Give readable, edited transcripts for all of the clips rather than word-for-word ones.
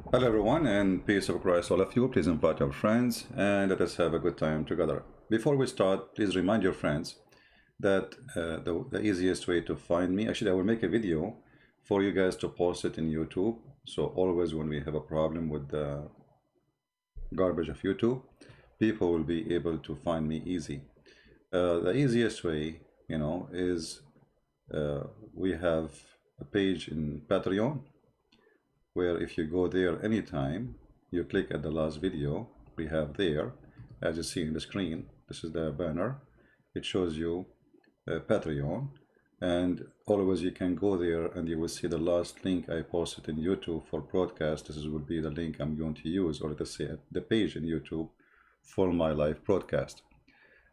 Hello everyone, and peace of Christ all of you. Please invite your friends and let us have a good time together. Before we start, please remind your friends that the easiest way to find me, actually I will make a video for you guys to post it in YouTube. So always when we have a problem with the garbage of YouTube, people will be able to find me easy. The easiest way, is we have a page in Patreon, where if you go there anytime, you click at the last video we have there, as you see in the screen. This is the banner. It shows you Patreon, and always you can go there and you will see the last link I posted in YouTube for broadcast. This will be the link I'm going to use, or let's say the page in YouTube for my live broadcast.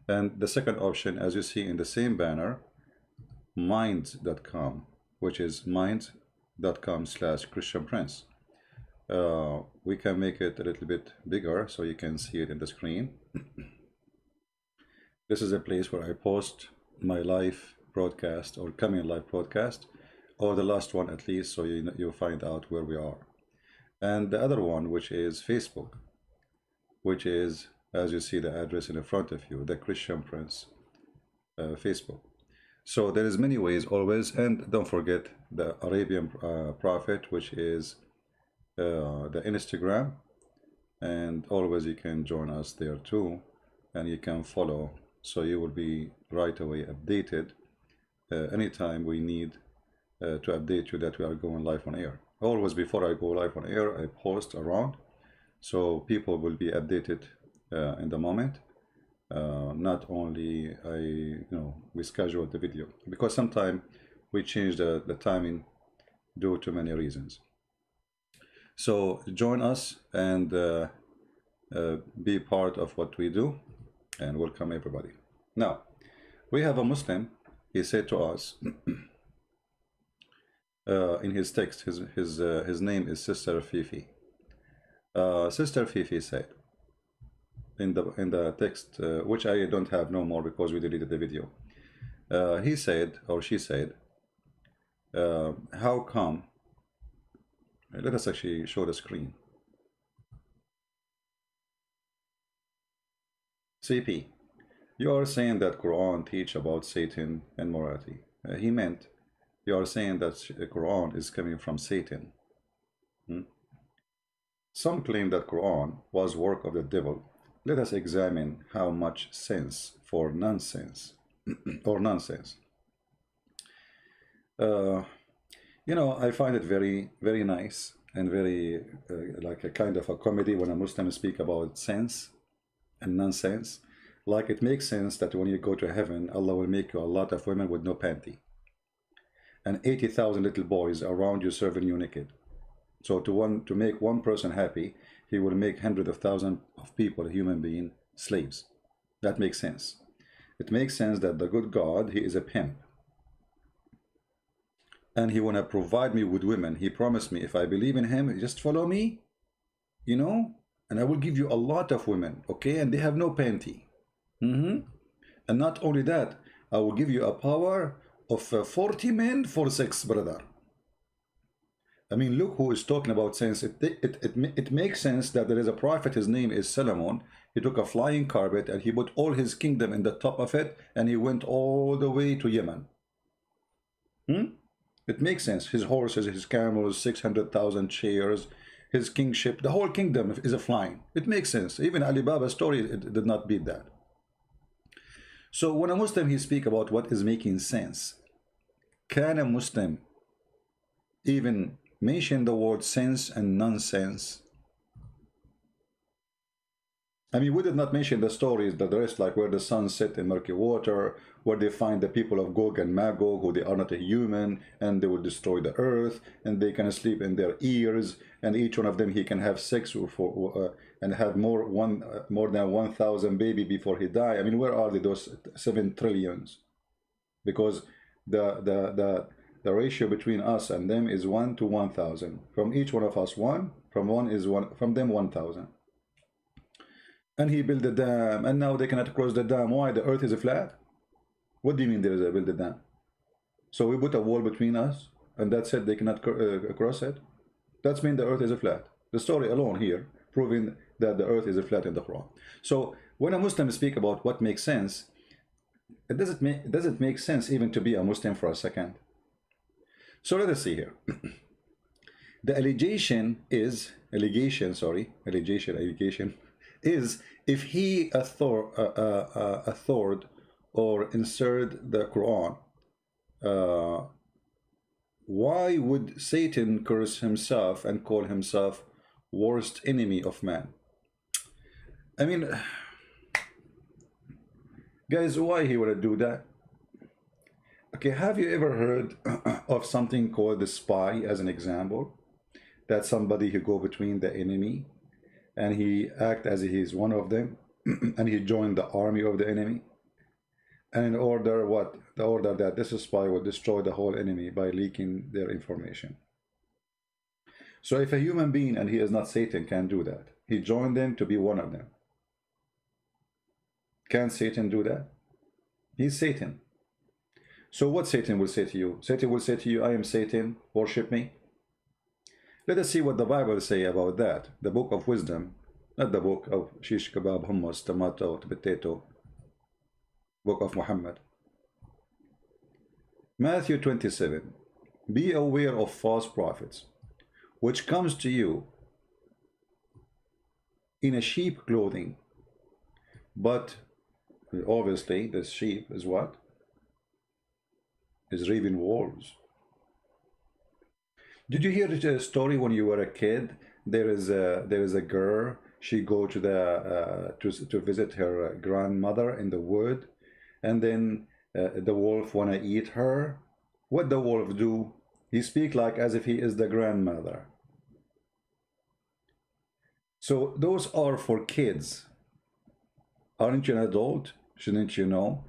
And the second option, as you see in the same banner, minds.com, which is minds.com/Christian Prince. We can make it a little bit bigger so you can see it in the screen. This is a place where I post my live broadcast or coming live broadcast, or the last one at least, so you find out where we are. And the other one, which is Facebook, which is, as you see the address in the front of you, the Christian Prince Facebook. So there is many ways always, and don't forget the Arabian Prophet, which is the Instagram, and always you can join us there too, and you can follow, so you will be right away updated anytime we need to update you that we are going live on air. Always before I go live on air, I post around, so people will be updated in the moment. Not only we schedule the video, because sometimes we change the timing due to many reasons. So join us and be part of what we do, and welcome everybody. Now we have a Muslim. He said to us in his text, his name is Sister Fifi. Sister Fifi said in the text, which I don't have no more because we deleted the video. He said, or she said, how come? Let us actually show the screen. CP, you are saying that Quran teach about Satan and morality. He meant you are saying that Quran is coming from Satan. Some claim that Quran was work of the devil. Let us examine how much sense for nonsense or nonsense. I find it very, very nice and very like a kind of a comedy when a Muslim speak about sense and nonsense. Like it makes sense that when you go to heaven, Allah will make you a lot of women with no panty, and 80,000 little boys around you serving you naked. So to make one person happy, he will make hundreds of thousands of people, human being, slaves. That makes sense. It makes sense that the good God, he is a pimp, and he want to provide me with women. He promised me, if I believe in him, just follow me, and I will give you a lot of women, okay? And they have no panty. And not only that, I will give you a power of 40 men for 6, brother. I mean, look who is talking about sense. It makes sense that there is a prophet, his name is Solomon. He took a flying carpet and he put all his kingdom in the top of it, and he went all the way to Yemen. It makes sense. His horses, his camels, 600,000 chairs, his kingship, the whole kingdom is a flying. It makes sense. Even Alibaba's story, it did not beat that. So when a Muslim, he speak about what is making sense, can a Muslim even mention the word sense and nonsense? I mean, we did not mention the stories, the rest, like where the sun set in murky water, where they find the people of Gog and Magog, who they are not a human, and they will destroy the earth, and they can sleep in their ears, and each one of them, he can have sex and have more than 1,000 baby before he die. I mean, where are they, those 7 trillions? Because the ratio between us and them is 1 to 1,000. From each one of us, 1. From them 1,000. And he built a dam, and now they cannot cross the dam. Why? The earth is flat. What do you mean there is a build a dam? So we put a wall between us, and that said they cannot cross it. That means the earth is flat. The story alone here proving that the earth is flat in the Quran. So when a Muslim speak about what makes sense, does it make sense even to be a Muslim for a second? So let us see here. The allegation is if he authored or inserted the Quran, why would Satan curse himself and call himself worst enemy of man? I mean, guys, why he would do that? Okay, have you ever heard of something called the spy as an example? That's somebody who go between the enemy and he act as if he's one of them and he joined the army of the enemy. And in order what? The order that this spy will destroy the whole enemy by leaking their information. So if a human being, and he is not Satan, can do that, he joined them to be one of them. Can Satan do that? He's Satan. So what Satan will say to you? Satan will say to you, I am Satan, worship me. Let us see what the Bible say about that. The book of wisdom, not the book of shish kebab, hummus, tomato, potato, book of Muhammad. Matthew 27. Be aware of false prophets, which comes to you in a sheep clothing. But obviously this sheep is what? Is raven wolves. Did you hear the story when you were a kid? There is a girl. She go to the to visit her grandmother in the wood, and then the wolf wanna eat her. What the wolf do? He speak like as if he is the grandmother. So those are for kids. Aren't you an adult? Shouldn't you know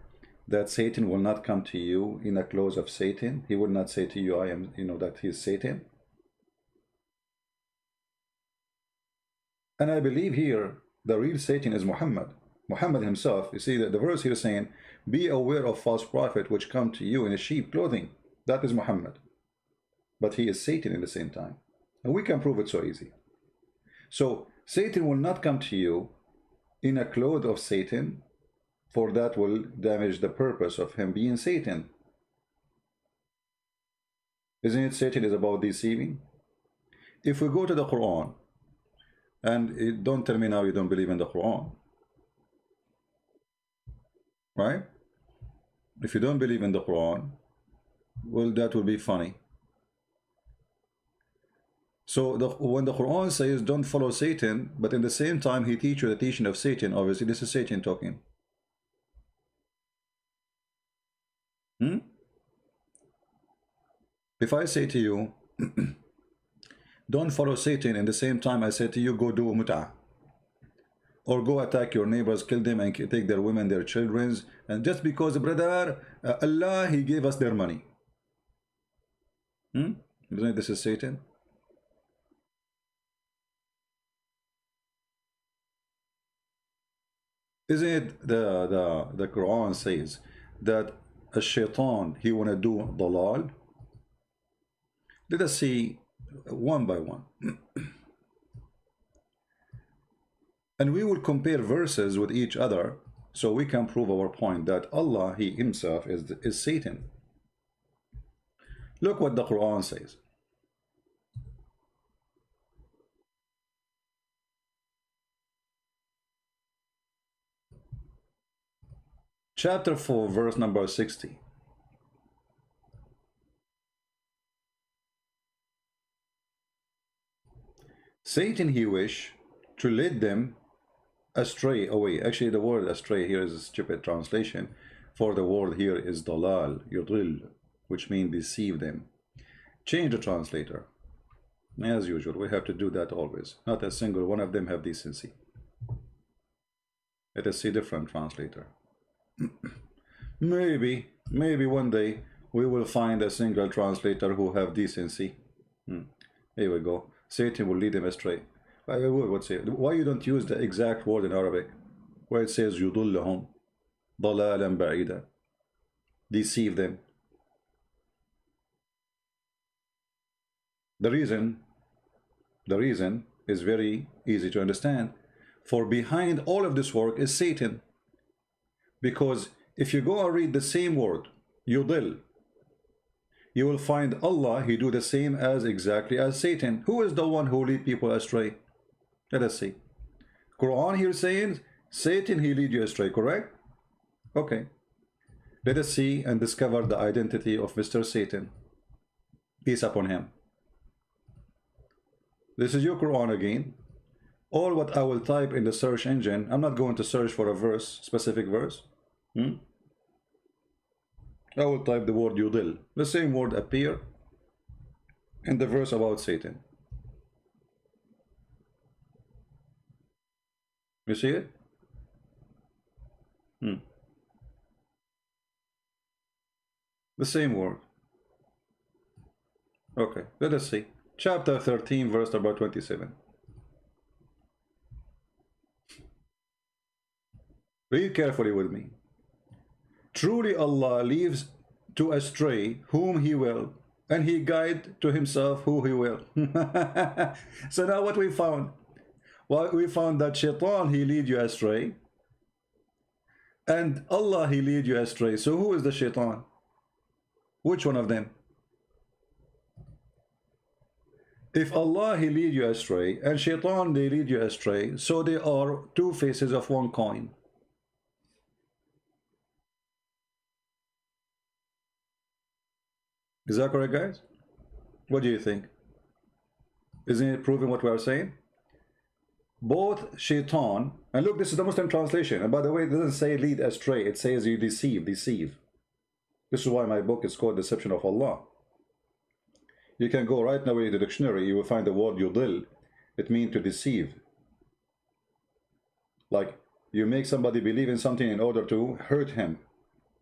that Satan will not come to you in the clothes of Satan? He will not say to you, I am, that he is Satan. And I believe here the real Satan is Muhammad. Muhammad himself. You see that the verse here is saying, be aware of false prophet which come to you in a sheep clothing. That is Muhammad. But he is Satan at the same time. And we can prove it so easy. So Satan will not come to you in a cloth of Satan, for that will damage the purpose of him being Satan. Isn't it Satan is about deceiving? If we go to the Quran, and don't tell me now you don't believe in the Quran, right? If you don't believe in the Quran, well, that will be funny. So when the Quran says don't follow Satan, but in the same time he teaches you the teaching of Satan, obviously this is Satan talking. If I say to you, don't follow Satan, in the same time I say to you, go do mut'ah, or go attack your neighbors, kill them and take their women, their children, and just because, brother, Allah, he gave us their money. Isn't it this is Satan? Isn't it the Quran says that a shaitan, he want to do dalal? Let us see one by one. And we will compare verses with each other so we can prove our point that Allah, he himself is Satan. Look what the Quran says. Chapter 4, verse number 60. Satan, he wish to lead them astray away. Actually, the word astray here is a stupid translation. For the word here is dalal, yudil, which means deceive them. Change the translator. As usual, we have to do that always. Not a single one of them have decency. Let us see different translator. Maybe one day we will find a single translator who have decency. Here we go. Satan will lead them astray. Why you don't use the exact word in Arabic where it says yudullahum dalalan ba'ida, deceive them? The reason is very easy to understand. For behind all of this work is Satan. Because if you go and read the same word, yudil, you will find Allah, he do the same as exactly as Satan. Who is the one who lead people astray? Let us see. Quran here saying, Satan, he lead you astray, correct? Okay. Let us see and discover the identity of Mr. Satan. Peace upon him. This is your Quran again. All what I will type in the search engine, I'm not going to search for a verse, specific verse. I will type the word yudil. The same word appear in the verse about Satan. You see it? The same word. Okay, let us see. Chapter 13, verse number 27. Read carefully with me. Truly Allah leaves to astray whom he will, and he guide to himself who he will. So now what we found? Well, we found that Shaitan, he lead you astray, and Allah, he lead you astray. So who is the Shaitan? Which one of them? If Allah, he lead you astray, and Shaitan, they lead you astray, so they are two faces of one coin. Is that correct, guys? What do you think? Isn't it proving what we are saying? Both Shaitan, and look, this is the Muslim translation, and by the way, it doesn't say lead astray, it says you deceive. This is why my book is called Deception of Allah. You can go right now into the dictionary, you will find the word yudil. It means to deceive. Like, you make somebody believe in something in order to hurt him,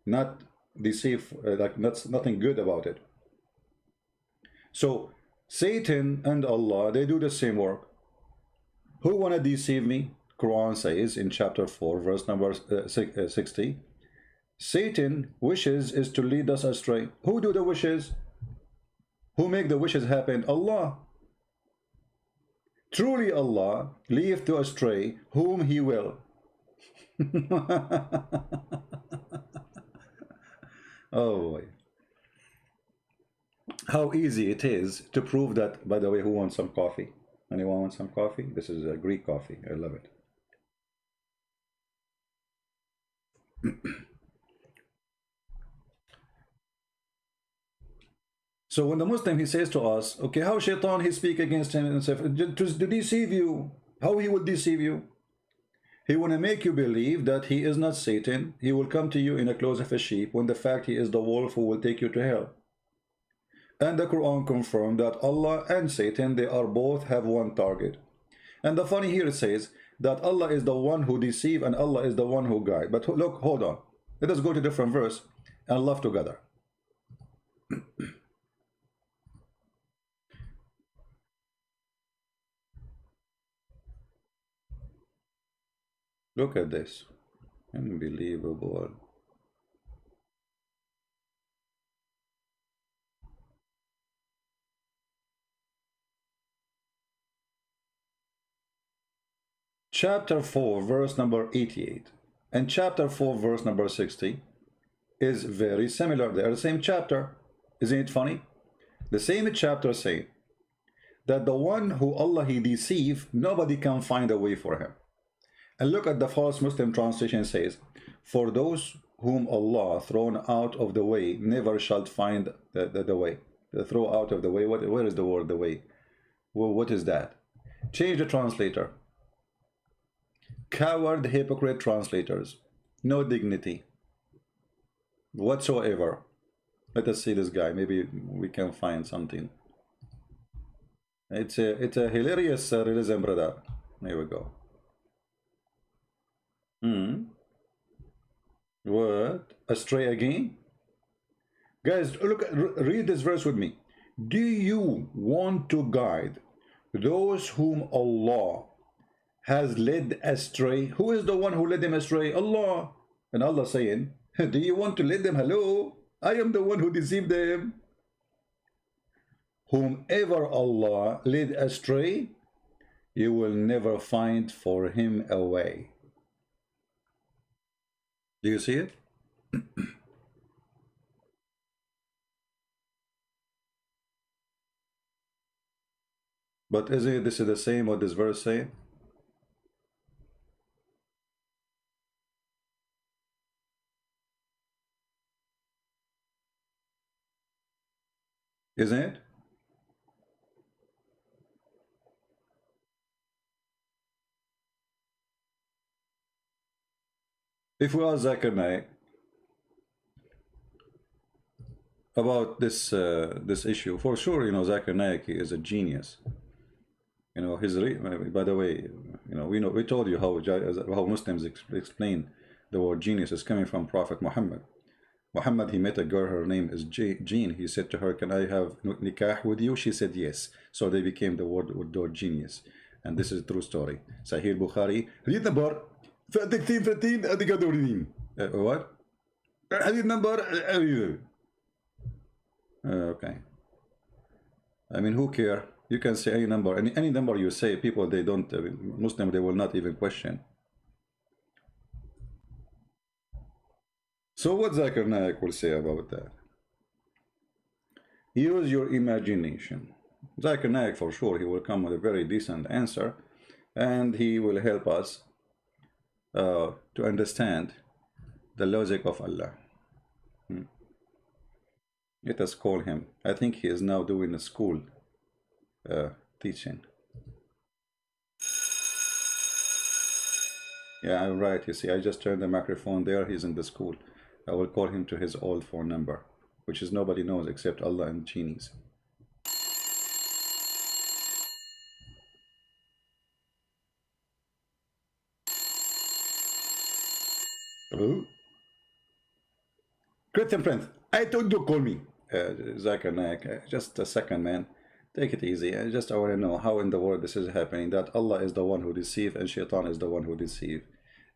not deceive, like that's nothing good about it. So, Satan and Allah, they do the same work. Who want to deceive me? Quran says in chapter 4, verse number 60, Satan wishes is to lead us astray. Who do the wishes? Who make the wishes happen? Allah. Truly Allah leave to astray whom he will. Oh, how easy it is to prove that. By the way, who wants some coffee? Anyone want some coffee? This is a Greek coffee. I love it. So when the Muslim, he says to us, okay, how Shaitan, he speak against him and say, to deceive you. How he will deceive you? He want to make you believe that he is not Satan. He will come to you in the clothes of a sheep, when the fact he is the wolf who will take you to hell. And the Quran confirmed that Allah and Satan, they are both have one target. And the funny here, it says that Allah is the one who deceive and Allah is the one who guide. But look, hold on. Let us go to a different verse and laugh together. Look at this. Unbelievable. Chapter 4, verse number 88, and chapter 4, verse number 60 is very similar. They are the same chapter. Isn't it funny? The same chapter say that the one who Allah he deceive, nobody can find a way for him. And look at the false Muslim translation says, for those whom Allah thrown out of the way, never shall find the way. The throw out of the way, where is the word the way? Well, what is that? Change the translator. Coward, hypocrite translators. No dignity whatsoever. Let us see this guy. Maybe we can find something. It's a hilarious realism, brother. There we go. What? Astray again? Guys, look, read this verse with me. Do you want to guide those whom Allah has led astray? Who is the one who led them astray? Allah. And Allah saying, do you want to lead them? Hello, I am the one who deceived them. Whomever Allah led astray, You will never find for him a way. Do you see it? But isn't it this is the same what this verse saying? Isn't it? If we ask Zakir Naik about this issue, for sure, Zakir Naik is a genius. By the way, we told you how Muslims explain the word genius is coming from Prophet Muhammad. Muhammad, he met a girl, her name is Jean. He said to her, can I have nikah with you? She said yes. So they became the word genius. And this is a true story. Sahih Bukhari. Hadith number 13, what? Hadith number. Okay. I mean, who care? You can say any number. Any number you say, people, they don't, Muslim, they will not even question. So what Zakir Naik will say about that? Use your imagination. Zakir Naik, for sure, he will come with a very decent answer, and he will help us to understand the logic of Allah. Let us call him. I think he is now doing a school teaching. Yeah, I'm right. You see, I just turned the microphone there. He's in the school. I will call him to his old phone number, which is nobody knows except Allah and genies. Hello? Christian Prince, I told you to call me. Zakir Naik, just a second, man. Take it easy. I want to know how in the world this is happening, that Allah is the one who deceives and Shaitan is the one who deceives.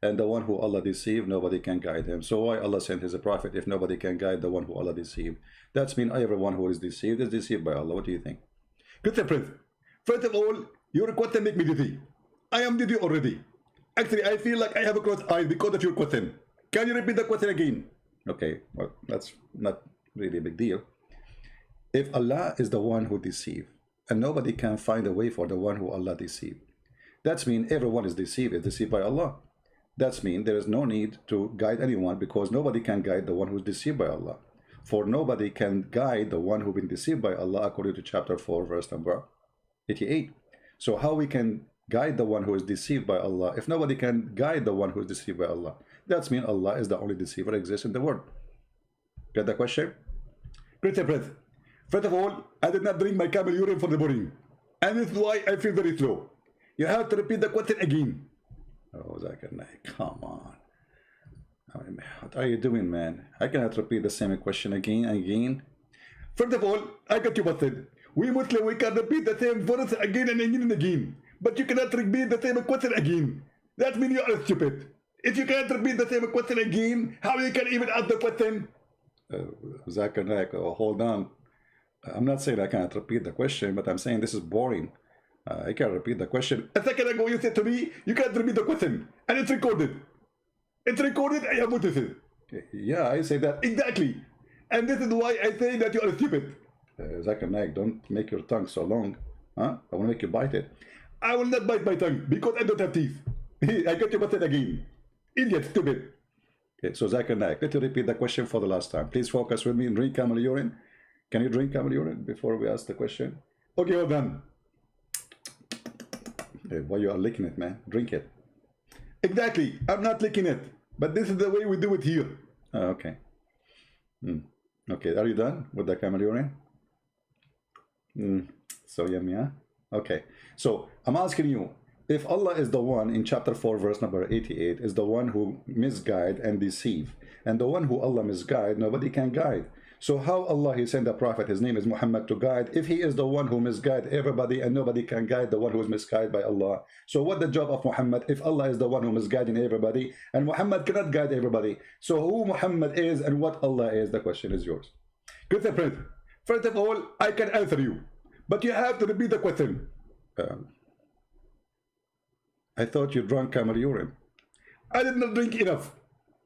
And the one who Allah deceived, nobody can guide him. So why Allah sent his prophet if nobody can guide the one who Allah deceived? That's mean everyone who is deceived by Allah. What do you think? Christian Prince, first of all, your question make me dizzy. I am dizzy already. Actually, I feel like I have a closed eye because of your question. Can you repeat the question again? Okay, well, that's not really a big deal. If Allah is the one who deceived, and nobody can find a way for the one who Allah deceived, that's mean everyone is deceived by Allah. That's mean there is no need to guide anyone, because nobody can guide the one who is deceived by Allah. For nobody can guide the one who been deceived by Allah, according to chapter 4, verse number 88. So how we can guide the one who is deceived by Allah if nobody can guide the one who is deceived by Allah? That's mean Allah is the only deceiver exists in the world. Get the question? Christian Prince, first of all, I did not drink my camel urine for the morning, and this is why I feel very slow. You have to repeat the question again. Oh, Zakir Naik, come on. I mean, what are you doing, man? I cannot repeat the same question again and again. First of all, I got you busted. We Muslims, we can repeat the same verse again and again and again. But you cannot repeat the same question again. That means you are stupid. If you cannot repeat the same question again, how you can even ask the question? Zakir Naik, hold on. I'm not saying I cannot repeat the question, but I'm saying this is boring. I can't repeat the question. A second ago you said to me, you can't repeat the question. And it's recorded. It's recorded, I have noticed it. Yeah, I say that. Exactly. And this is why I say that you are stupid. Zakir Naik, don't make your tongue so long. Huh? I want to make you bite it. I will not bite my tongue because I don't have teeth. I got you busted again. Idiot, stupid. Okay, so Zakir Naik, let me repeat the question for the last time. Please focus with me and drink camel urine. Can you drink camel urine before we ask the question? Okay, well done. Hey, why you are licking it, man? Drink it. Exactly. I'm not licking it. But this is the way we do it here. Oh, okay. Okay, are you done with the camel urine? So yummy, huh? Okay. So I'm asking you, if Allah is the one in chapter 4, verse number 88, is the one who misguide and deceive, and the one who Allah misguide, nobody can guide. So how Allah, he sent a prophet, his name is Muhammad, to guide, if he is the one who misguide everybody and nobody can guide the one who is misguided by Allah? So what the job of Muhammad if Allah is the one who misguiding everybody and Muhammad cannot guide everybody? So who Muhammad is and what Allah is, the question is yours. Christian Prince, first of all, I can answer you, but you have to repeat the question. I thought you drank camel urine. I did not drink enough.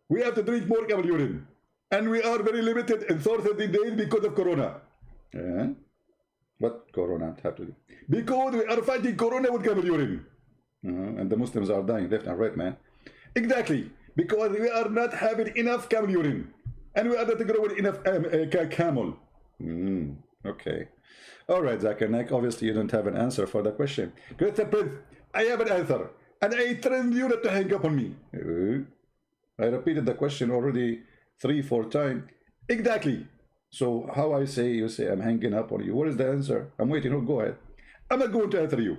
We have to drink more camel urine. And we are very limited in 30 days because of Corona. Yeah. What Corona have to do? Because we are fighting Corona with camel urine. And the Muslims are dying left and right, man. Exactly. Because we are not having enough camel urine. And we are not growing enough camel. Okay. All right, Zakir Naik, obviously you don't have an answer for the question. Christian Prince, I have an answer. And I trained you not to hang up on me. I repeated the question already 3-4 times. Exactly. So how I say, you say I'm hanging up on you. What is the answer? I'm waiting. Oh, go ahead. I'm not going to answer you.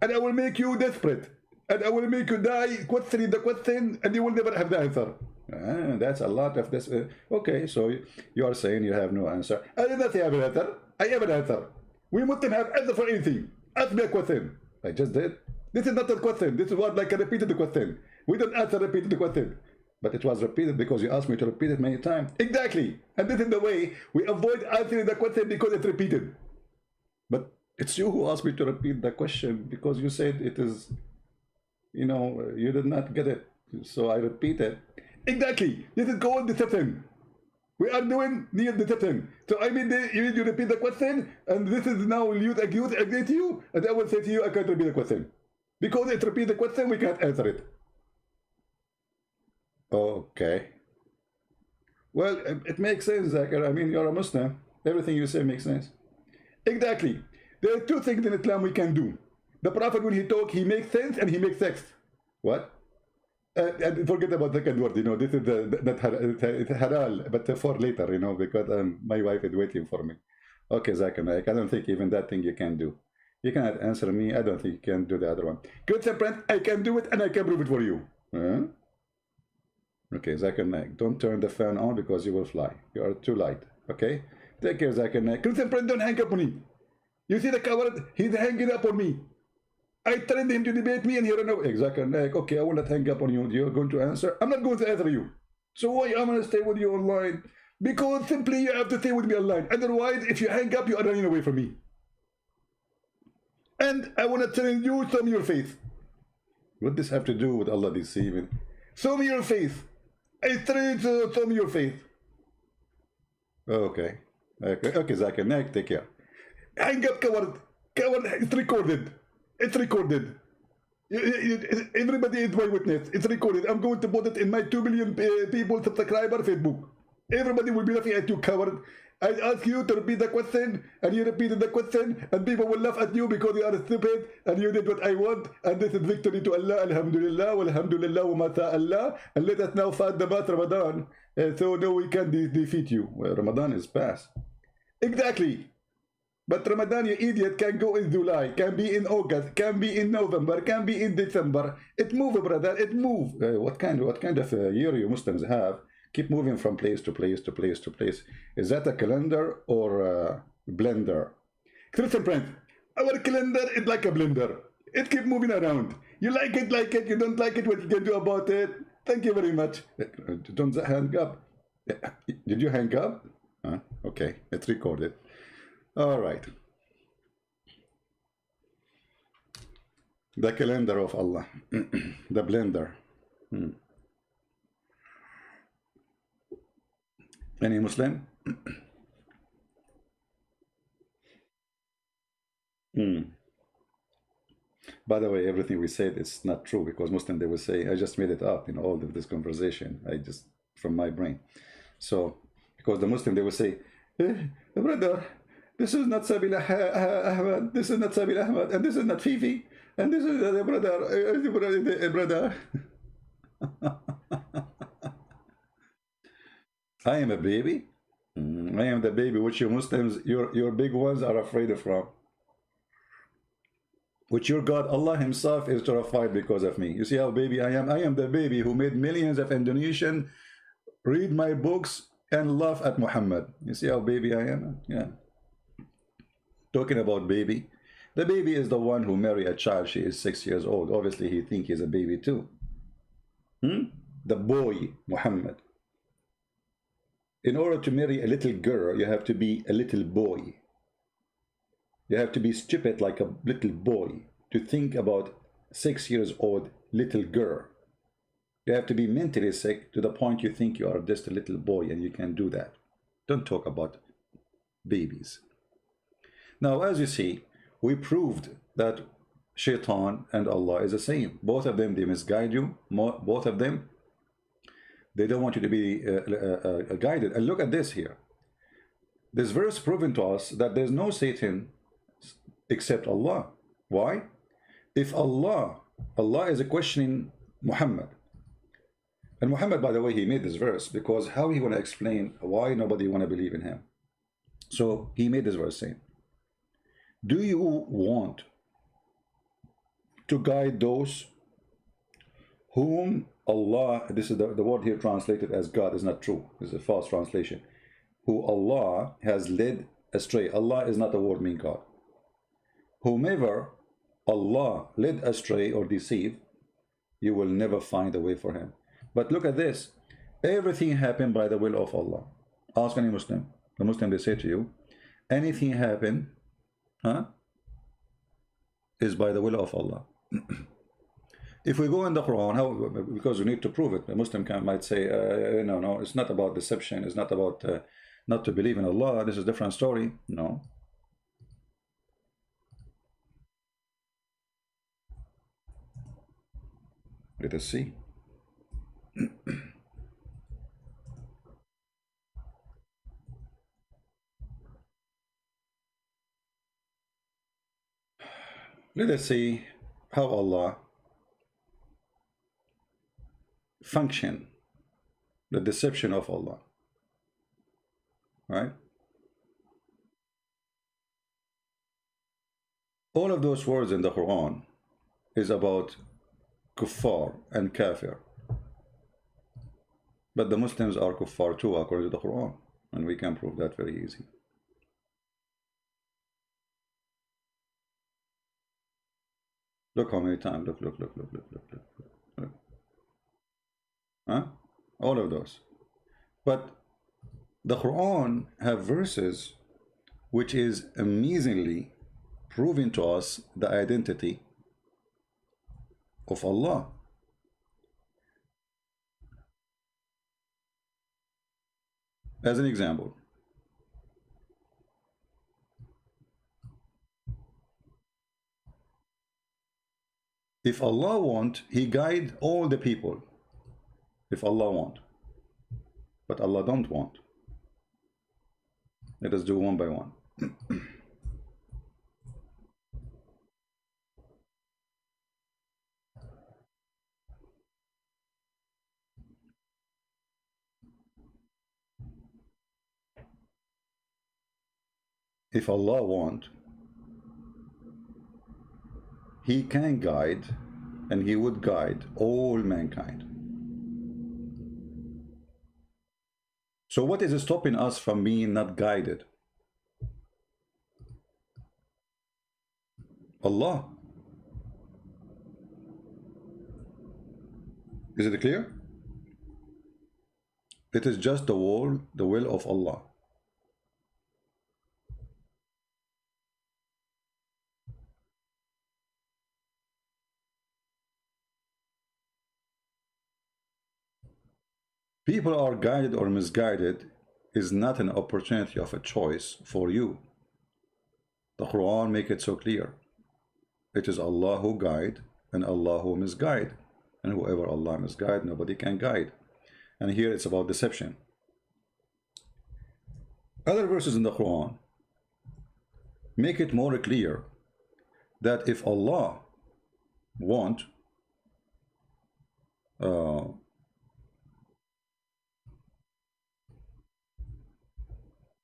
And I will make you desperate. And I will make you die questioning the question, and you will never have the answer. That's a lot of this. Okay, so you are saying you have no answer. I did not say I have an answer. I have an answer. We Muslims have answer for anything. Ask me a question. I just did. This is not a question. This is what like I repeated the question. We don't answer repeated the question. But it was repeated because you asked me to repeat it many times. Exactly. And this is the way we avoid answering the question because it's repeated. But it's you who asked me to repeat the question because you said it is, you know, you did not get it. So I repeat it. Exactly. This is called deception. We are doing near deception. So I mean, you repeat the question, and this is now used against you, and I will say to you, I can't repeat the question. Because it repeats the question, we can't answer it. Okay. Well, it makes sense, Zakir. I mean, you're a Muslim. Everything you say makes sense. Exactly. There are two things in Islam we can do. The Prophet, when he talks, he makes sense and he makes sex. What? And forget about the second word, you know, this is not halal, but for later, you know, because my wife is waiting for me. Okay, Zakir Naik, I don't think even that thing you can do. You cannot answer me. I don't think you can do the other one. Good friend, I can do it and I can prove it for you. Okay, Zakir Naik, don't turn the fan on because you will fly. You are too light. Okay? Take care, Zakir Naik. Christian friend, don't hang up on me. You see the coward? He's hanging up on me. I trained him to debate me and he ran away. Zakir Naik, okay, I will not hang up on you. You're going to answer? I'm not going to answer you. So why I'm going to stay with you online? Because simply you have to stay with me online. Otherwise, if you hang up, you are running away from me. And I want to tell you, show me your face. What does this have to do with Allah deceiving? Show me your face. I trained to show me your face. Okay. Okay, Zakir Naik, take care. Hang up, coward. Coward, it's recorded. It's recorded. Everybody is my witness. It's recorded. I'm going to put it in my 2 billion people subscriber Facebook. Everybody will be laughing at you, coward. I ask you to repeat the question, and you repeated the question, and people will laugh at you because you are stupid, and you did what I want, and this is victory to Allah, alhamdulillah, walhamdulillah, wa mata Allah, and let us now fight the Bath Ramadan, so no we can defeat you. Well, Ramadan is past. Exactly. But Ramadan, you idiot, can go in July, can be in August, can be in November, can be in December. It move, brother, it move. What kind of year you Muslims have? Keep moving from place to place to place to place. Is that a calendar or a blender? Christian friends, our calendar is like a blender. It keep moving around. You like it, you don't like it, what you can do about it. Thank you very much. Don't hang up. Did you hang up? Okay, it's recorded. All right. The calendar of Allah. The blender. Any Muslim? By the way, everything we said is not true because Muslim, they will say, I just made it up in all of this conversation. I just, from my brain. So, because the Muslim, they will say, brother, this is not Sabil Ahmad, this is not Sabil Ahmad, and this is not Fifi, and this is the brother. I am a baby. I am the baby which you Muslims, your big ones are afraid from. Which your God, Allah himself is terrified because of me. You see how baby I am? I am the baby who made millions of Indonesians read my books and laugh at Muhammad. You see how baby I am? Yeah. Talking about baby. The baby is the one who married a child. She is 6 years old. Obviously, he thinks he's a baby too. The boy, Muhammad. In order to marry a little girl, you have to be a little boy. You have to be stupid like a little boy to think about 6 years old little girl. You have to be mentally sick to the point you think you are just a little boy and you can do that. Don't talk about babies. Now, as you see, we proved that Shaitan and Allah is the same. Both of them, they misguide you. Both of them, they don't want you to be guided. And look at this here. This verse proven to us that there's no Satan except Allah. Why? If Allah is questioning Muhammad, and Muhammad, by the way, he made this verse because how he want to explain why nobody want to believe in him. So he made this verse saying, do you want to guide those whom Allah, this is the word here translated as God is not true, this is a false translation, who Allah has led astray. Allah is not a word mean God. Whomever Allah led astray or deceived, you will never find a way for him. But look at this. Everything happened by the will of Allah. Ask any Muslim. The Muslim, they say to you, anything happened is by the will of Allah. If we go in the Quran, how, because we need to prove it, the Muslim might say, no, it's not about deception. It's not about not to believe in Allah. This is a different story. No. Let us see. Let us see how Allah function, the deception of Allah. Right? All of those words in the Quran is about kuffar and kafir. But the Muslims are kuffar too, according to the Quran. And we can prove that very easy. Look how many times. Look. Huh? All of those. But the Quran have verses which is amazingly proving to us the identity of Allah. As an example, if Allah want, He guide all the people. If Allah want, but Allah don't want. Let us do one by one. If Allah want, He can guide, and He would guide all mankind. So what is stopping us from being not guided? Allah. Is it clear? It is just the will of Allah. People are guided or misguided is not an opportunity of a choice for you. The Quran make it so clear. It is Allah who guide and Allah who misguide. And whoever Allah misguide, nobody can guide. And here it's about deception. Other verses in the Quran make it more clear that if Allah want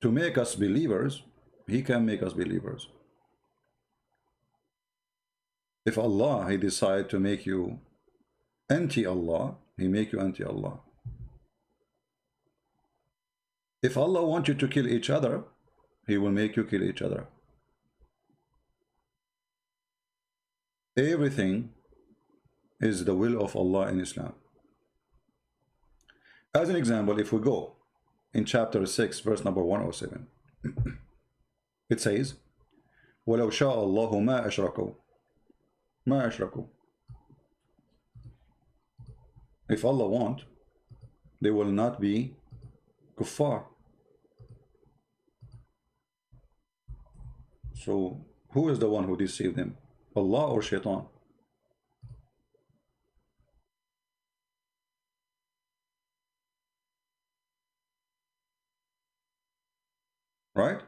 to make us believers, He can make us believers. If Allah, He decide to make you anti-Allah, He make you anti-Allah. If Allah wants you to kill each other, He will make you kill each other. Everything is the will of Allah in Islam. As an example, if we go in chapter 6, verse number 107, it says, وَلَوْ شَاءَ اللَّهُ مَا أَشْرَكُوا If Allah want, they will not be kuffar. So who is the one who deceived them? Allah or Shaitan? Right?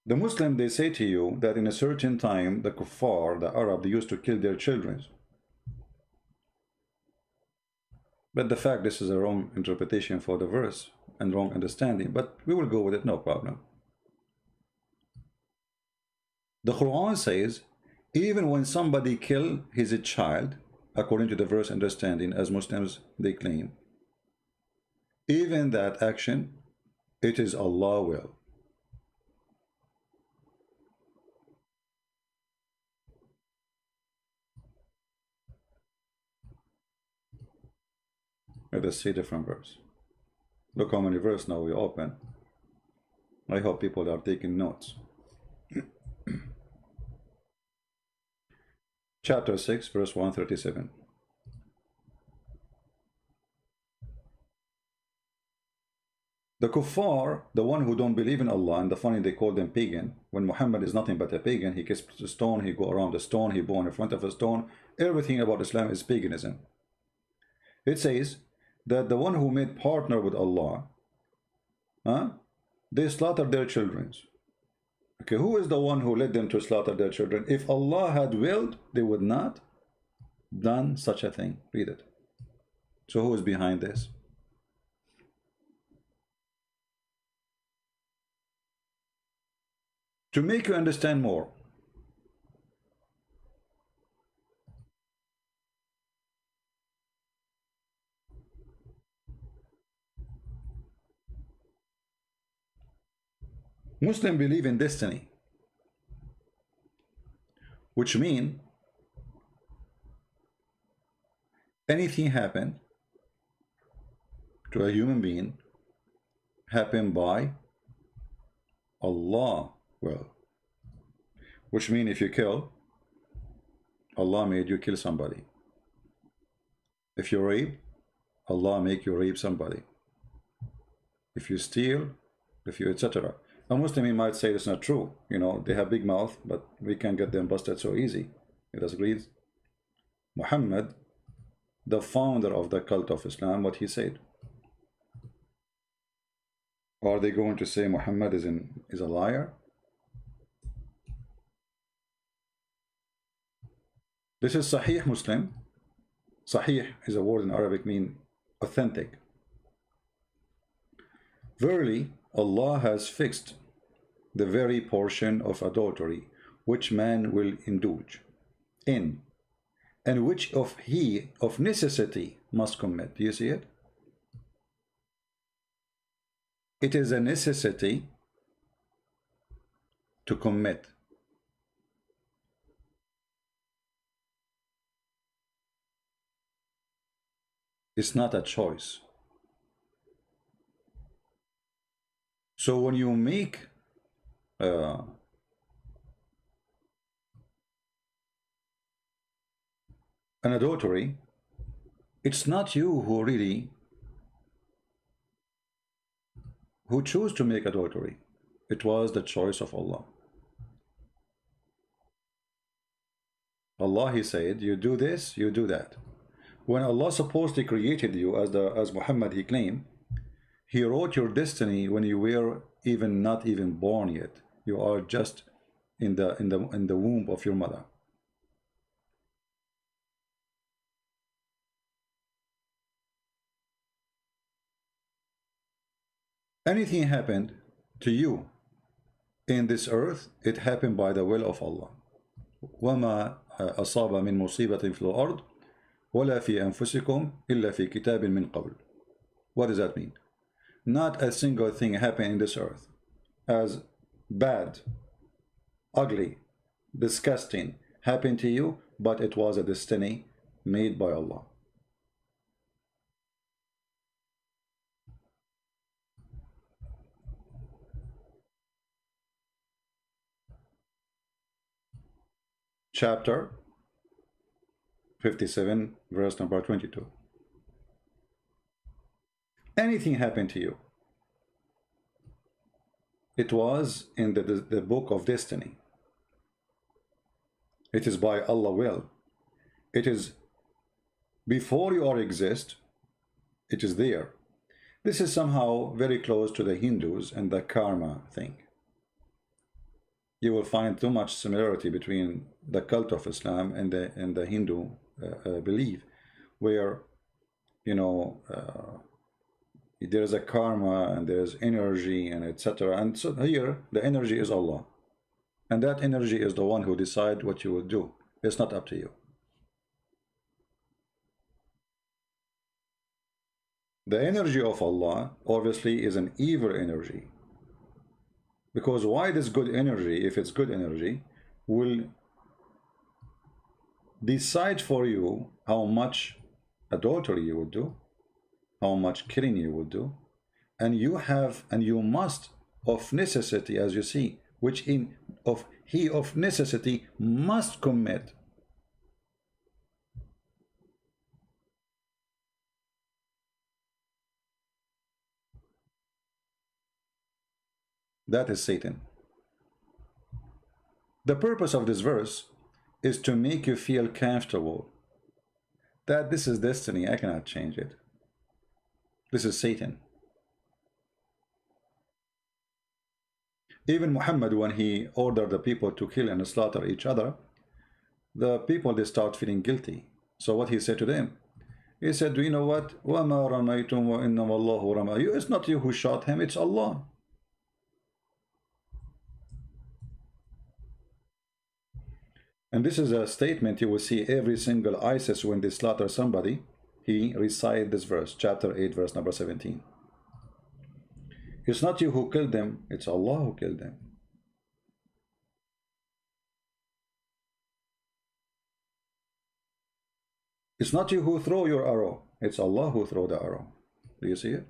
The Muslim, they say to you that in a certain time, the kuffar, the Arab, they used to kill their children. But the fact, this is a wrong interpretation for the verse and wrong understanding, but we will go with it, no problem. The Quran says, even when somebody kill his child, according to the verse understanding, as Muslims they claim, even that action, it is Allah will. Let us see different verse. Look how many verses now we open. I hope people are taking notes. Chapter 6, verse 137. The kuffar, the one who don't believe in Allah, and the funny they call them pagan, when Muhammad is nothing but a pagan, he kisses a stone, he go around the stone, he born in front of a stone, everything about Islam is paganism. It says that the one who made partner with Allah, they slaughter their children. Okay, who is the one who led them to slaughter their children? If Allah had willed, they would not done such a thing. Read it. So who is behind this? To make you understand more, Muslims believe in destiny, which means anything happen to a human being happen by Allah will. Which means if you kill, Allah made you kill somebody. If you rape, Allah make you rape somebody. If you steal, if you etc. A Muslim might say it's not true. You know, they have big mouth, but we can't get them busted so easy. Let us read Muhammad, the founder of the cult of Islam, what he said. Are they going to say Muhammad is a liar? This is Sahih Muslim. Sahih is a word in Arabic mean authentic. Verily, Allah has fixed the very portion of adultery which man will indulge in, and which of he of necessity must commit. Do you see it? It is a necessity to commit. It's not a choice. So when you make an adultery, it's not you who choose to make adultery. It was the choice of Allah. Allah, he said, you do this, you do that. When Allah supposedly created you, as Muhammad he claimed, he wrote your destiny when you were not even born yet. You are just in the womb of your mother. Anything happened to you in this earth, it happened by the will of Allah. وَمَا أَصَابَ مِن مُصِيبَةٍ فِي الْأَرْضِ وَلَا فِي أَنفُسِكُمْ إِلَّا فِي كِتَابٍ مِّن قَبْلِ. What does that mean? Not a single thing happened in this earth as bad, ugly, disgusting happened to you, but it was a destiny made by Allah. chapter 57, verse number 22. Anything happened to you, it was in the book of destiny. It is by Allah's will. It is before you exist, it is there. This is somehow very close to the Hindus and the karma thing. You will find too much similarity between the cult of Islam and the Hindu belief, where, you know, there is a karma and there is energy and etc. And so here the energy is Allah, and that energy is the one who decides what you will do. It's not up to you. The energy of Allah obviously is an evil energy, because why this good energy, if it's good energy, will decide for you how much adultery you will do, how much killing you will do, and you must of necessity, as you see, which he of necessity must commit. That is Satan. The purpose of this verse is to make you feel comfortable that this is destiny, I cannot change it. This is Satan. Even Muhammad, when he ordered the people to kill and slaughter each other, the people, they start feeling guilty. So what he said to them? He said, do you know what? وَمَا رَمَيْتُمْ وَإِنَّمَا اللَّهُ رَمَى. It's not you who shot him, it's Allah. And this is a statement you will see every single ISIS when they slaughter somebody. He recites this verse, chapter 8, verse number 17. It's not you who killed them, it's Allah who killed them. It's not you who throw your arrow, it's Allah who throw the arrow. Do you see it?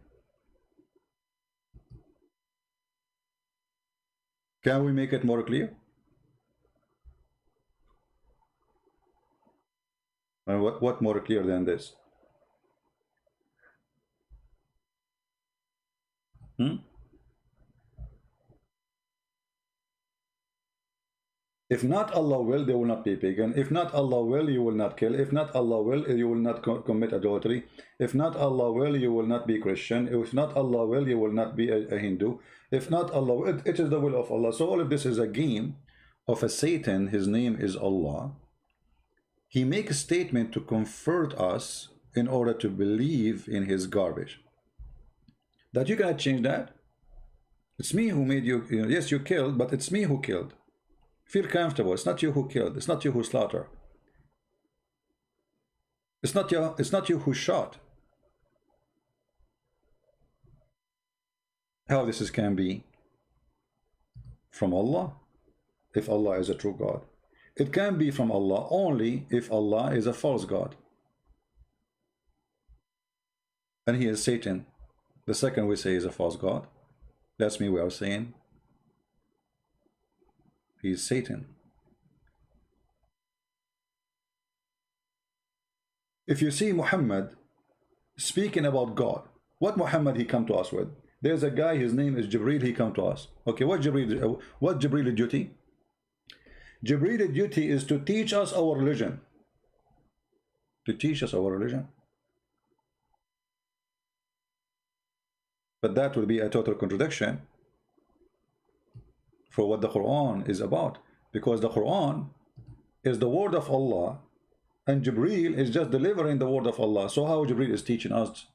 Can we make it more clear? And what more clear than this? If not Allah will, they will not be pagan. If not Allah will, you will not kill. If not Allah will, you will not commit adultery. If not Allah will, you will not be Christian. If not Allah will, you will not be a Hindu. If not Allah will, it is the will of Allah. So all of this is a game of a Satan. His name is Allah. He makes a statement to comfort us in order to believe in his garbage. That you cannot change that. It's me who made you, yes, you killed, but it's me who killed. Feel comfortable. It's not you who killed. It's not you who slaughtered. It's not you who shot. How this can be from Allah, if Allah is a true God. It can be from Allah only if Allah is a false God. And he is Satan. The second we say is a false God. That's me we are saying. He is Satan. If you see Muhammad speaking about God, what Muhammad he come to us with? There's a guy, his name is Jibreel, he come to us. Okay, what Jibreel duty? Jibreel duty is to teach us our religion. To teach us our religion. But that would be a total contradiction for what the Quran is about, because the Quran is the word of Allah and Jibreel is just delivering the word of Allah. So how Jibreel is teaching us?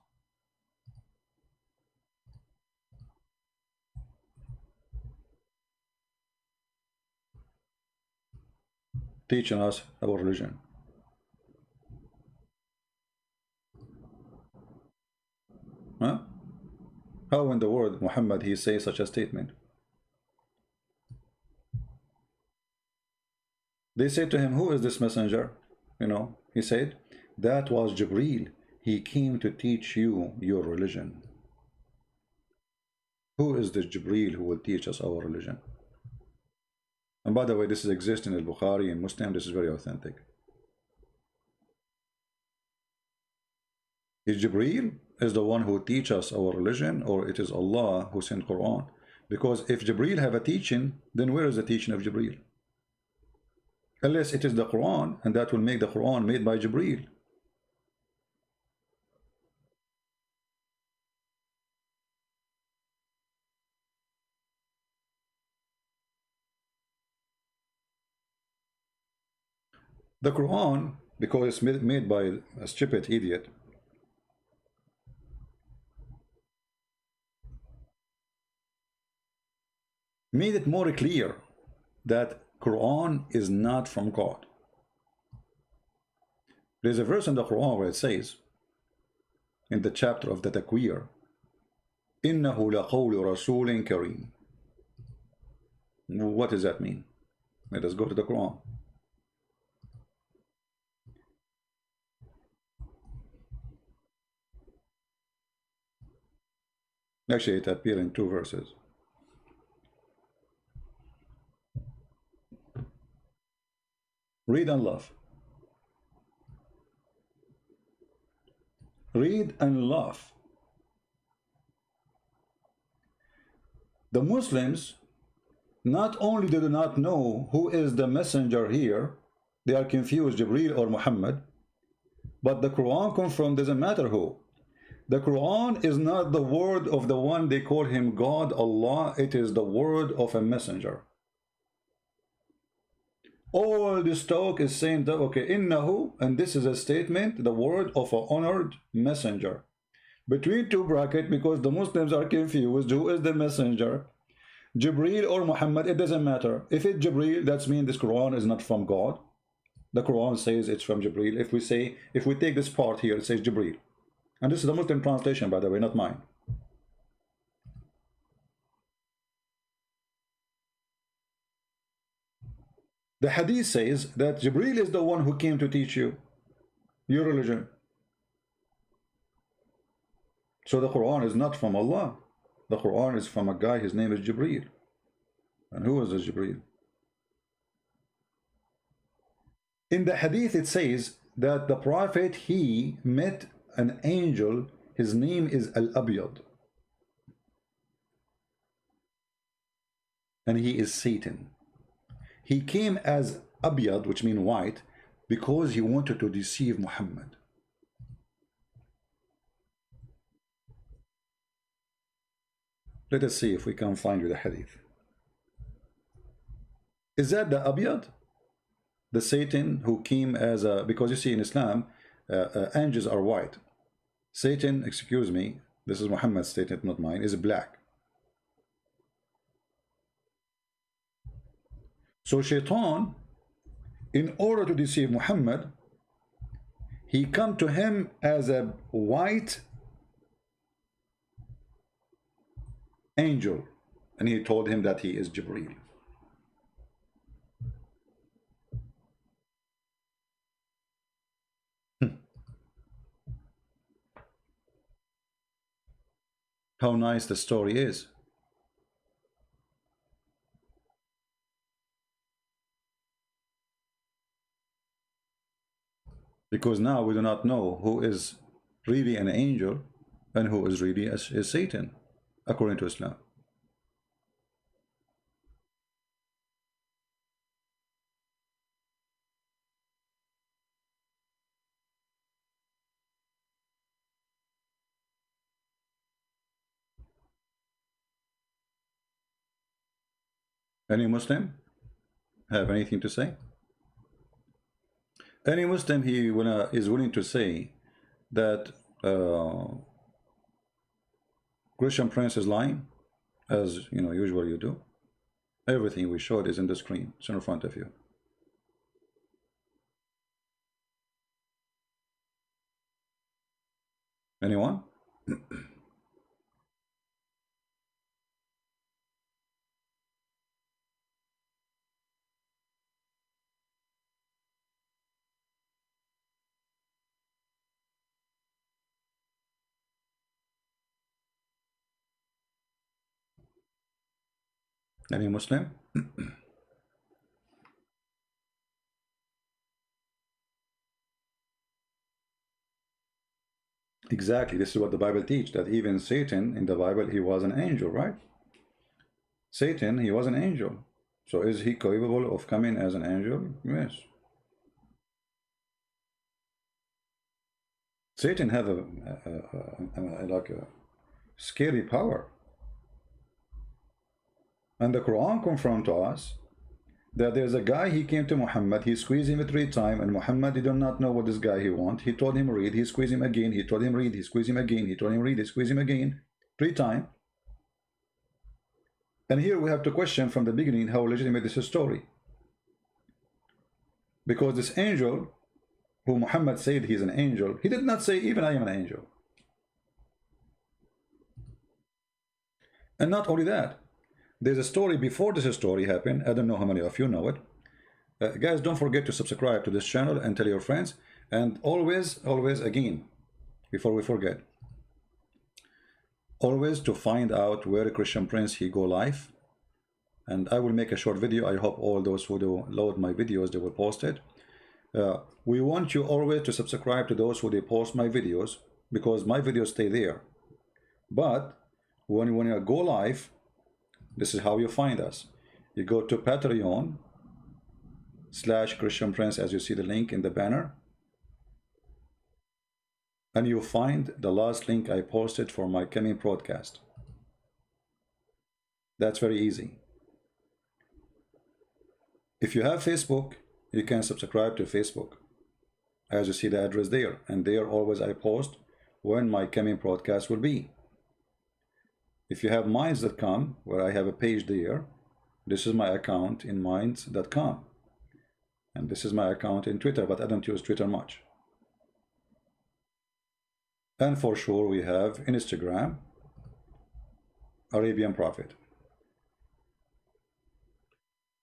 Teaching us our religion. Huh? How in the world Muhammad he says such a statement? They said to him, who is this messenger? He said, that was Jibreel. He came to teach you your religion. Who is this Jibreel who will teach us our religion? And by the way, this is existing in Bukhari and Muslim. This is very authentic. Is Jibreel is the one who teaches us our religion, or it is Allah who sent Quran? Because if Jibreel have a teaching, then where is the teaching of Jibreel? Unless it is the Quran, and that will make the Quran made by Jibreel. The Quran, because it's made by a stupid idiot, made it more clear that Quran is not from God. There's a verse in the Quran where it says, in the chapter of the Takwir, إِنَّهُ لَقَوْلُ رَسُولٍ كَرِيمٍ. What does that mean? Let us go to the Quran. Actually, it appears in 2 verses. Read and laugh. Read and laugh. The Muslims not only do not know who is the messenger here, they are confused, Jibreel or Muhammad, but the Quran confirmed doesn't matter who. The Quran is not the word of the one they call him God, Allah, it is the word of a messenger. All this talk is saying that, okay, innahu, and this is a statement, the word of an honored messenger. Between 2 brackets, because the Muslims are confused, who is the messenger? Jibreel or Muhammad, it doesn't matter. If it's Jibreel, that means this Quran is not from God. The Quran says it's from Jibreel. If we take this part here, it says Jibreel. And this is the Muslim translation, by the way, not mine. The hadith says that Jibreel is the one who came to teach you your religion. So the Quran is not from Allah. The Quran is from a guy, his name is Jibreel. And who is this Jibreel? In the hadith it says that the Prophet, he met an angel, his name is Al-Abyad. And he is Satan. He came as Abyad, which means white, because he wanted to deceive Muhammad. Let us see if we can find you the hadith. Is that the Abyad? The Satan who came as a, because you see in Islam, angels are white. Satan, excuse me, this is Muhammad's statement, not mine, is black. So Shaitan, in order to deceive Muhammad, he come to him as a white angel, and he told him that he is Jibreel. How nice the story is. Because now we do not know who is really an angel and who is really is Satan, according to Islam. Any Muslim have anything to say? Any Muslim is willing to say that Christian Prince is lying, as you know, usually you do. Everything we showed is in the screen. It's in front of you. Anyone? Any Muslim? Exactly. This is what the Bible teaches, that even Satan in the Bible, he was an angel, right? Satan, he was an angel. So is he capable of coming as an angel? Yes. Satan has like a scary power. And the Quran confronts us that there's a guy, he came to Muhammad, he squeezed him 3 times, and Muhammad did not know what this guy he want. He told him read, he squeezed him again, he told him read, he squeezed him again, he told him read, he squeezed him again, 3 times. And here we have to question from the beginning how legitimate this story. Because this angel, who Muhammad said he's an angel, he did not say even I am an angel. And not only that, there's a story before this story happened. I don't know how many of you know it. Guys, don't forget to subscribe to this channel and tell your friends. And always again, before we forget, always to find out where a Christian Prince he go live. And I will make a short video. I hope all those who do load my videos, they will post it. We want you always to subscribe to those who they post my videos, because my videos stay there. But when you go live, this is how you find us. You go to Patreon/Christian Prince, as you see the link in the banner, and you find the last link I posted for my coming broadcast. That's very easy. If you have Facebook, you can subscribe to Facebook, as you see the address there, and there always I post when my coming broadcast will be. If you have minds.com, where I have a page there, this is my account in minds.com, and this is my account in Twitter, but I don't use Twitter much. And for sure we have Instagram, Arabian Prophet.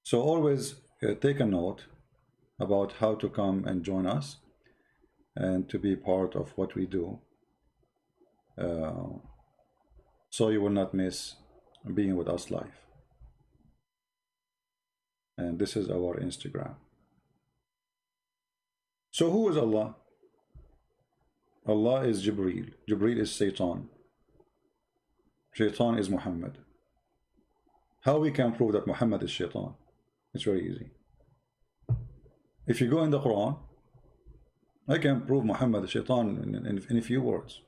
So always take a note about how to come and join us and to be part of what we do, so you will not miss being with us live. And this is our Instagram. So who is Allah? Allah is Jibreel. Jibreel is Satan. Shaitan is Muhammad. How we can prove that Muhammad is Shaitan? It's very easy. If you go in the Quran, I can prove Muhammad is Shaitan in a few words.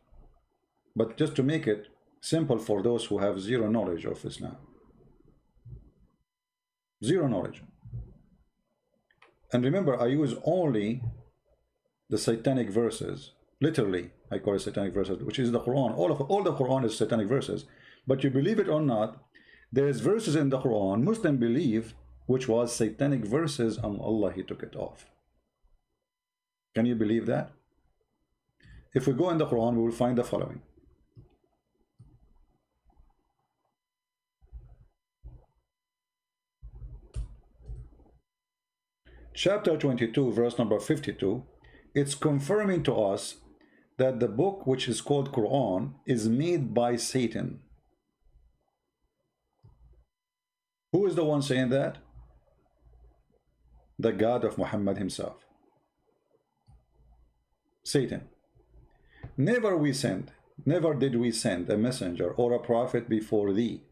But just to make it simple for those who have zero knowledge of Islam. Zero knowledge. And remember, I use only the satanic verses. Literally, I call it satanic verses, which is the Quran. All the Quran is satanic verses. But you believe it or not, there's verses in the Quran Muslims believe which was satanic verses, and Allah, he took it off. Can you believe that? If we go in the Quran, we will find the following. Chapter 22, verse number 52, it's confirming to us that the book which is called Quran is made by Satan. Who is the one saying that? The God of Muhammad himself. Satan. Never did we send a messenger or a prophet before thee,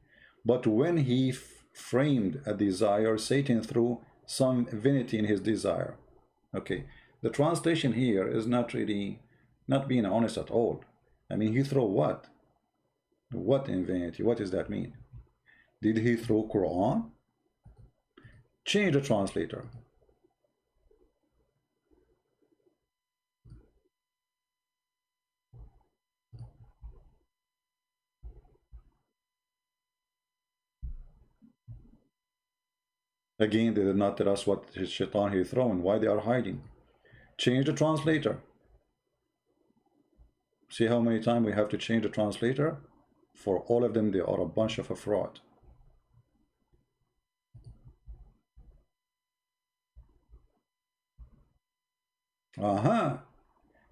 but when he framed a desire, Satan threw some vanity in his desire. Okay, the translation here is not really not being honest at all. I mean, he threw what? What in vanity? What does that mean? Did he throw Quran? Change the translator. Again, they did not tell us what his shaitan he thrown, why they are hiding. Change the translator. See how many times we have to change the translator? For all of them, they are a bunch of a fraud.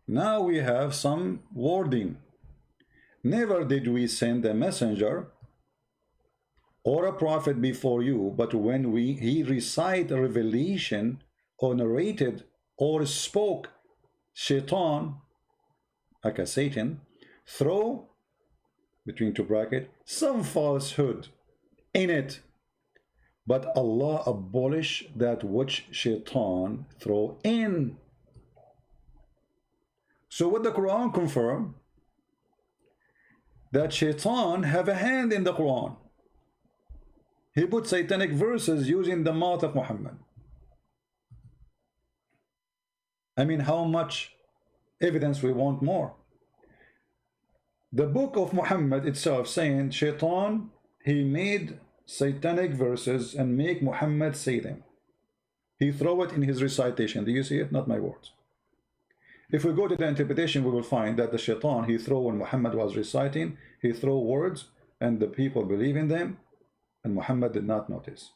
Now we have some wording. Never did we send a messenger or a prophet before you, but when he recite a revelation or narrated or spoke, Shaitan aka Satan, throw, between two brackets, some falsehood in it, but Allah abolish that which shaitan throw in. So what the Quran confirm, that shaitan have a hand in the Quran. He put satanic verses using the mouth of Muhammad. I mean, how much evidence we want more? The book of Muhammad itself saying shaitan, he made satanic verses and make Muhammad say them. He throw it in his recitation. Do you see it? Not my words. If we go to the interpretation, we will find that the shaitan, he throw when Muhammad was reciting, he throw words and the people believe in them, and Muhammad did not notice.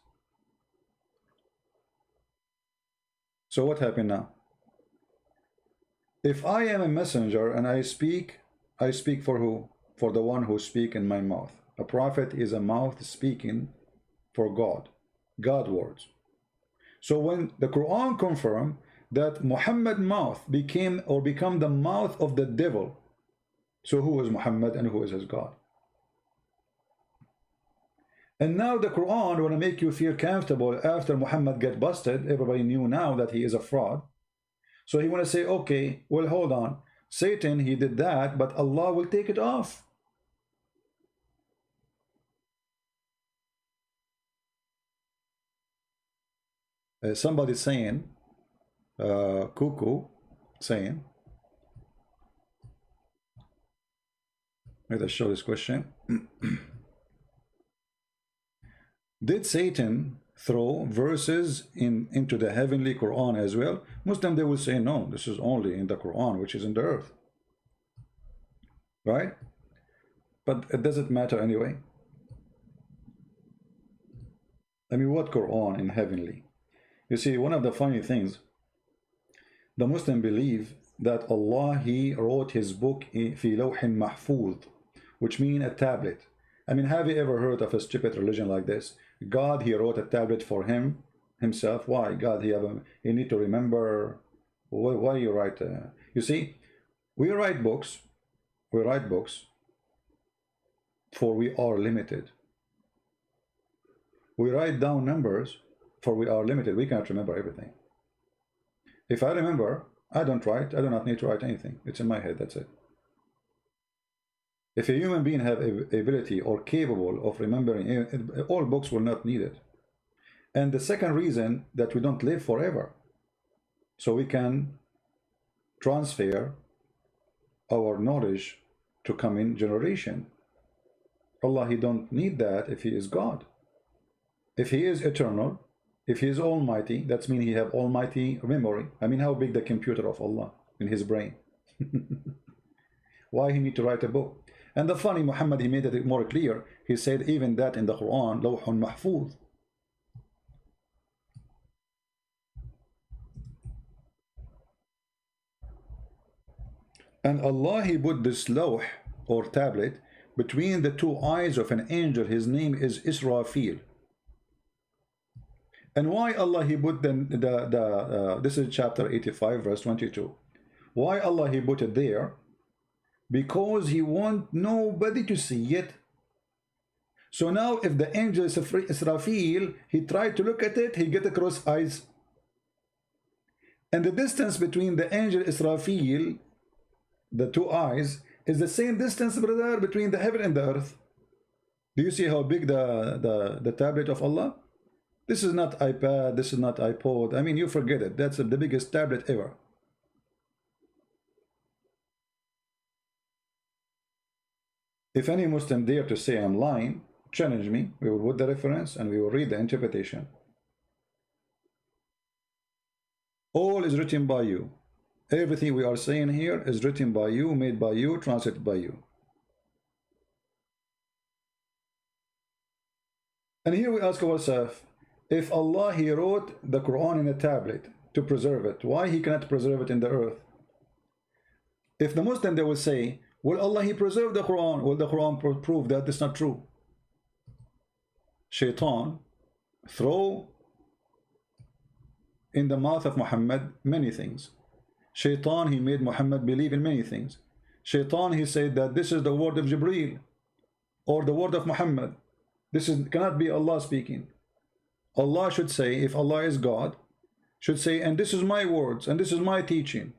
So what happened now? If I am a messenger and I speak for who? For the one who speak in my mouth. A prophet is a mouth speaking for God, God words. So when the Quran confirm that Muhammad's mouth become the mouth of the devil, so who is Muhammad and who is his God? And now the Quran want to make you feel comfortable after Muhammad get busted. Everybody knew now that he is a fraud. So he want to say, okay, well, hold on. Satan, he did that, but Allah will take it off. Somebody saying, cuckoo saying, let us show this question. Did Satan throw verses into the heavenly Quran as well? Muslim, they will say no, this is only in the Quran, which is in the earth, right? But it doesn't matter anyway. I mean, what Quran in heavenly? You see, one of the funny things, the Muslim believe that Allah, he wrote his book fi lawhin mahfuz, which means a tablet. I mean, have you ever heard of a stupid religion like this? God, he wrote a tablet for himself. Why? God, he need to remember. Why you write? You see, we write books for we are limited. We write down numbers for we are limited. We cannot remember everything. If I remember, I don't write. I do not need to write anything. It's in my head. That's it. If a human being have ability or capable of remembering, all books will not need it. And the second reason that we don't live forever, so we can transfer our knowledge to coming generation. Allah, he don't need that if he is God. If he is eternal, if he is almighty, that means he have almighty memory. I mean, how big the computer of Allah in his brain? Why he need to write a book? And the funny, Muhammad, he made it more clear. He said even that in the Quran, lawhun mahfuz. And Allah, he put this lawh or tablet between the two eyes of an angel. His name is Israfil. And why Allah, he put this is chapter 85, verse 22. Why Allah, he put it there? Because he want nobody to see it. So now if the angel Israfil, he tried to look at it, he get across eyes. And the distance between the angel Israfil, the two eyes, is the same distance, brother, between the heaven and the earth. Do you see how big the tablet of Allah? This is not iPad, this is not iPod. I mean, you forget it. That's the biggest tablet ever. If any Muslim dare to say I'm lying, challenge me. We will put the reference and we will read the interpretation. All is written by you. Everything we are saying here is written by you, made by you, translated by you. And here we ask ourselves, if Allah, he wrote the Quran in a tablet to preserve it, why he cannot preserve it in the earth? If the Muslim, they will say, well, Allah, he preserved the Quran. Will the Quran prove that it's not true? Shaitan throw in the mouth of Muhammad many things. Shaitan, he made Muhammad believe in many things. Shaitan, he said that this is the word of Jibreel or the word of Muhammad. This cannot be Allah speaking. Allah should say, if Allah is God, should say, and this is my words and this is my teaching.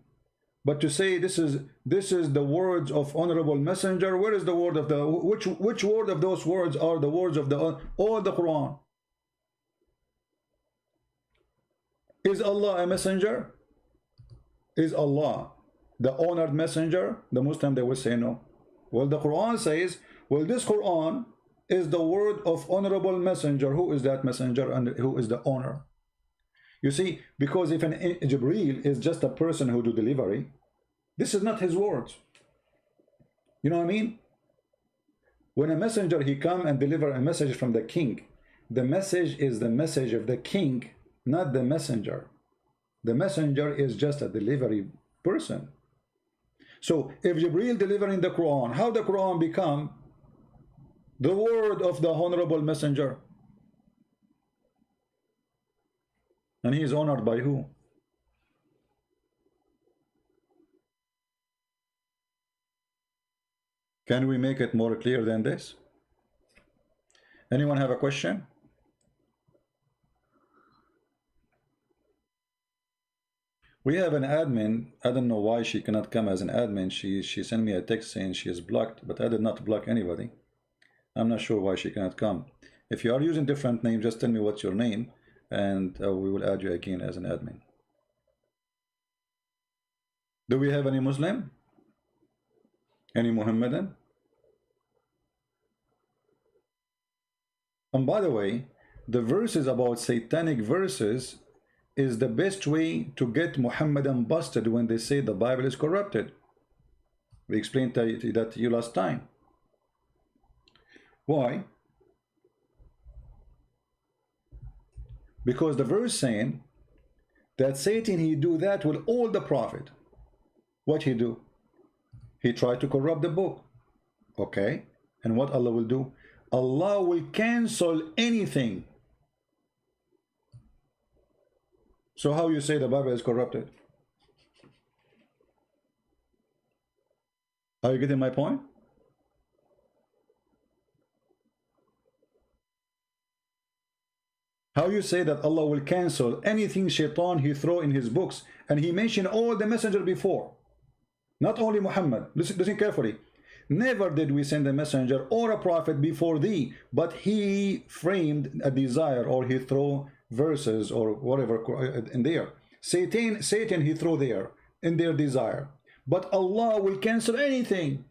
But to say this is the words of honorable messenger, where is the word of the which word of those words are the words of the Quran? Is Allah a messenger? Is Allah the honored messenger? The Muslim, they will say no. Well, the Quran says, well, this Quran is the word of honorable messenger. Who is that messenger and who is the honor? You see, because if an Jibreel is just a person who do delivery, this is not his words. You know what I mean? When a messenger, he come and deliver a message from the king, the message is the message of the king, not the messenger. The messenger is just a delivery person. So if Jibreel delivering the Quran, how the Quran become the word of the honorable messenger? And he is honored by who? Can we make it more clear than this? Anyone have a question? We have an admin. I don't know why she cannot come as an admin. She sent me a text saying she is blocked, but I did not block anybody. I'm not sure why she cannot come. If you are using different names, just tell me what's your name, and we will add you again as an admin. Do we have any Muslim? Any Mohammedan? And by the way, the verses about satanic verses is the best way to get Muhammadan busted when they say the Bible is corrupted. We explained that to you last time. Why? Because the verse saying that Satan, he do that with all the prophet. What he do? He tried to corrupt the book. Okay, and what Allah will do? Allah will cancel anything. So how you say the Bible is corrupted? Are you getting my point? How you say that Allah will cancel anything Shaitan he throw in his books, and he mentioned all the messenger before, not only Muhammad. Listen carefully. Never did we send a messenger or a prophet before thee, but he framed a desire, or he throw verses or whatever in there. Satan he throw there in their desire, but Allah will cancel anything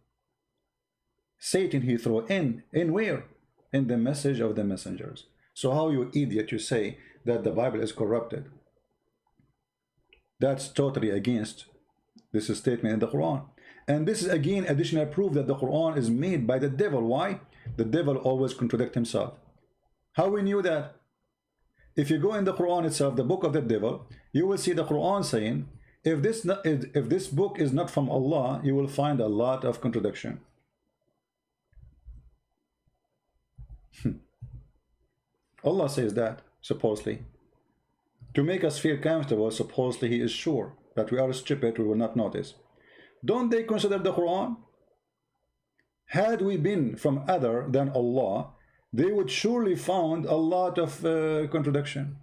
Satan he throw in where? In the message of the messengers. So how, you idiot, you say that the Bible is corrupted? That's totally against this statement in the Quran. And this is again additional proof that the Quran is made by the devil. Why? The devil always contradicts himself. How we knew that? If you go in the Quran itself, the book of the devil, you will see the Quran saying, if this book is not from Allah, you will find a lot of contradiction. Allah says that, supposedly. To make us feel comfortable, supposedly he is sure that we are stupid, we will not notice. Don't they consider the Quran? Had we been from other than Allah, they would surely found a lot of contradiction.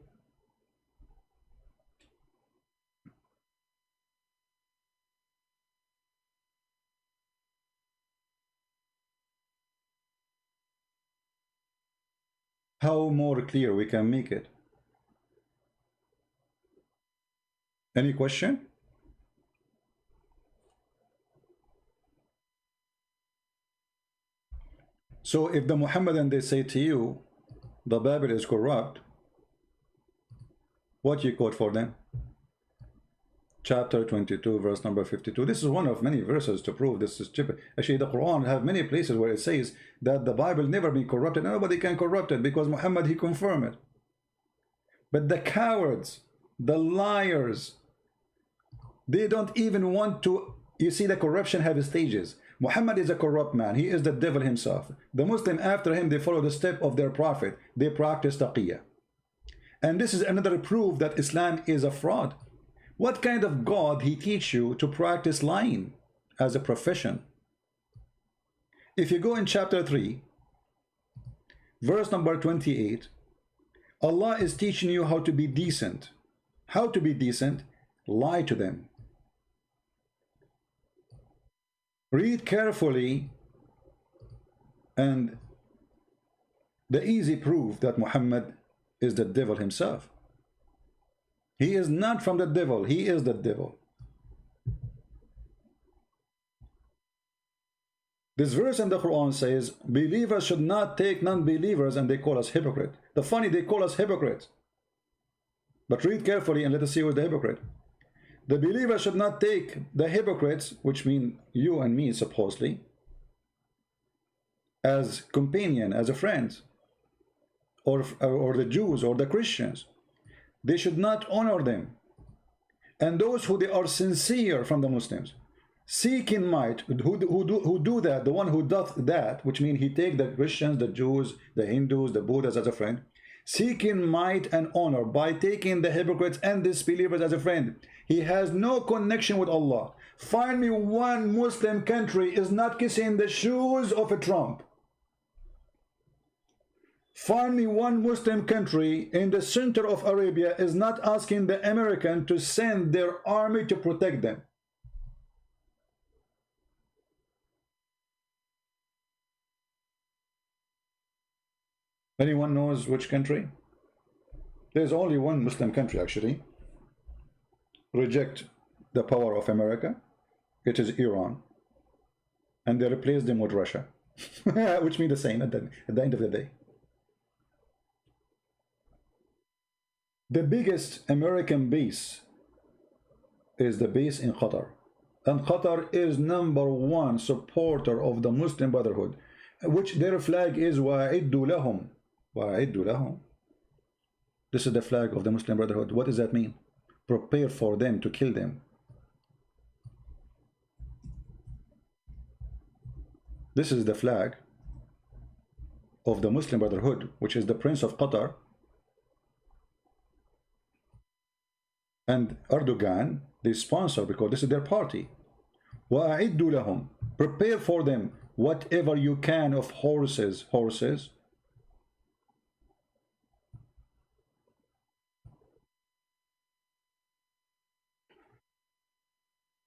How more clear we can make it? Any question? So if the Muhammadan, they say to you the Bible is corrupt, what you quote for them? Chapter 22, verse number 52. This is one of many verses to prove this is stupid. Actually, the Quran have many places where it says that the Bible never been corrupted. Nobody can corrupt it because Muhammad, he confirmed it. But the cowards, the liars, they don't even want to. You see, the corruption have stages. Muhammad is a corrupt man. He is the devil himself. The Muslim after him, they follow the step of their prophet. They practice taqiyya. And this is another proof that Islam is a fraud. What kind of God he teach you to practice lying? as a profession. If you go in chapter 3, verse number 28, Allah is teaching you how to be decent. How to be decent? Lie to them. Read carefully, and the easy proof that Muhammad is the devil himself. He is not from the devil, he is the devil. This verse in the Quran says, believers should not take non-believers, and they call us hypocrite. The funny, they call us hypocrites. But read carefully and let us see who's the hypocrite. The believers should not take the hypocrites, which mean you and me supposedly, as companion, as a friend, or the Jews or the Christians. They should not honor them. And those who they are sincere from the Muslims, seeking might, who do that, the one who doth that, which means he take the Christians, the Jews, the Hindus, the Buddhas as a friend, seeking might and honor by taking the hypocrites and disbelievers as a friend. He has no connection with Allah. Find me one Muslim country is not kissing the shoes of a Trump. Find me one Muslim country in the center of Arabia is not asking the American to send their army to protect them. Anyone knows which country? There's only one Muslim country actually. Reject the power of America. It is Iran. And they replaced them with Russia. Which means the same at the end of the day. The biggest American base is the base in Qatar. And Qatar is #1 supporter of the Muslim Brotherhood, which their flag is وَأَعِدُّ لَهُمْ. وَأَعِدُّ لَهُمْ. This is the flag of the Muslim Brotherhood. What does that mean? Prepare for them to kill them. This is the flag of the Muslim Brotherhood, which is the Prince of Qatar. And Erdogan, they sponsor because this is their party. وَأَعِدُّ لَهُمْ. Prepare for them whatever you can of horses.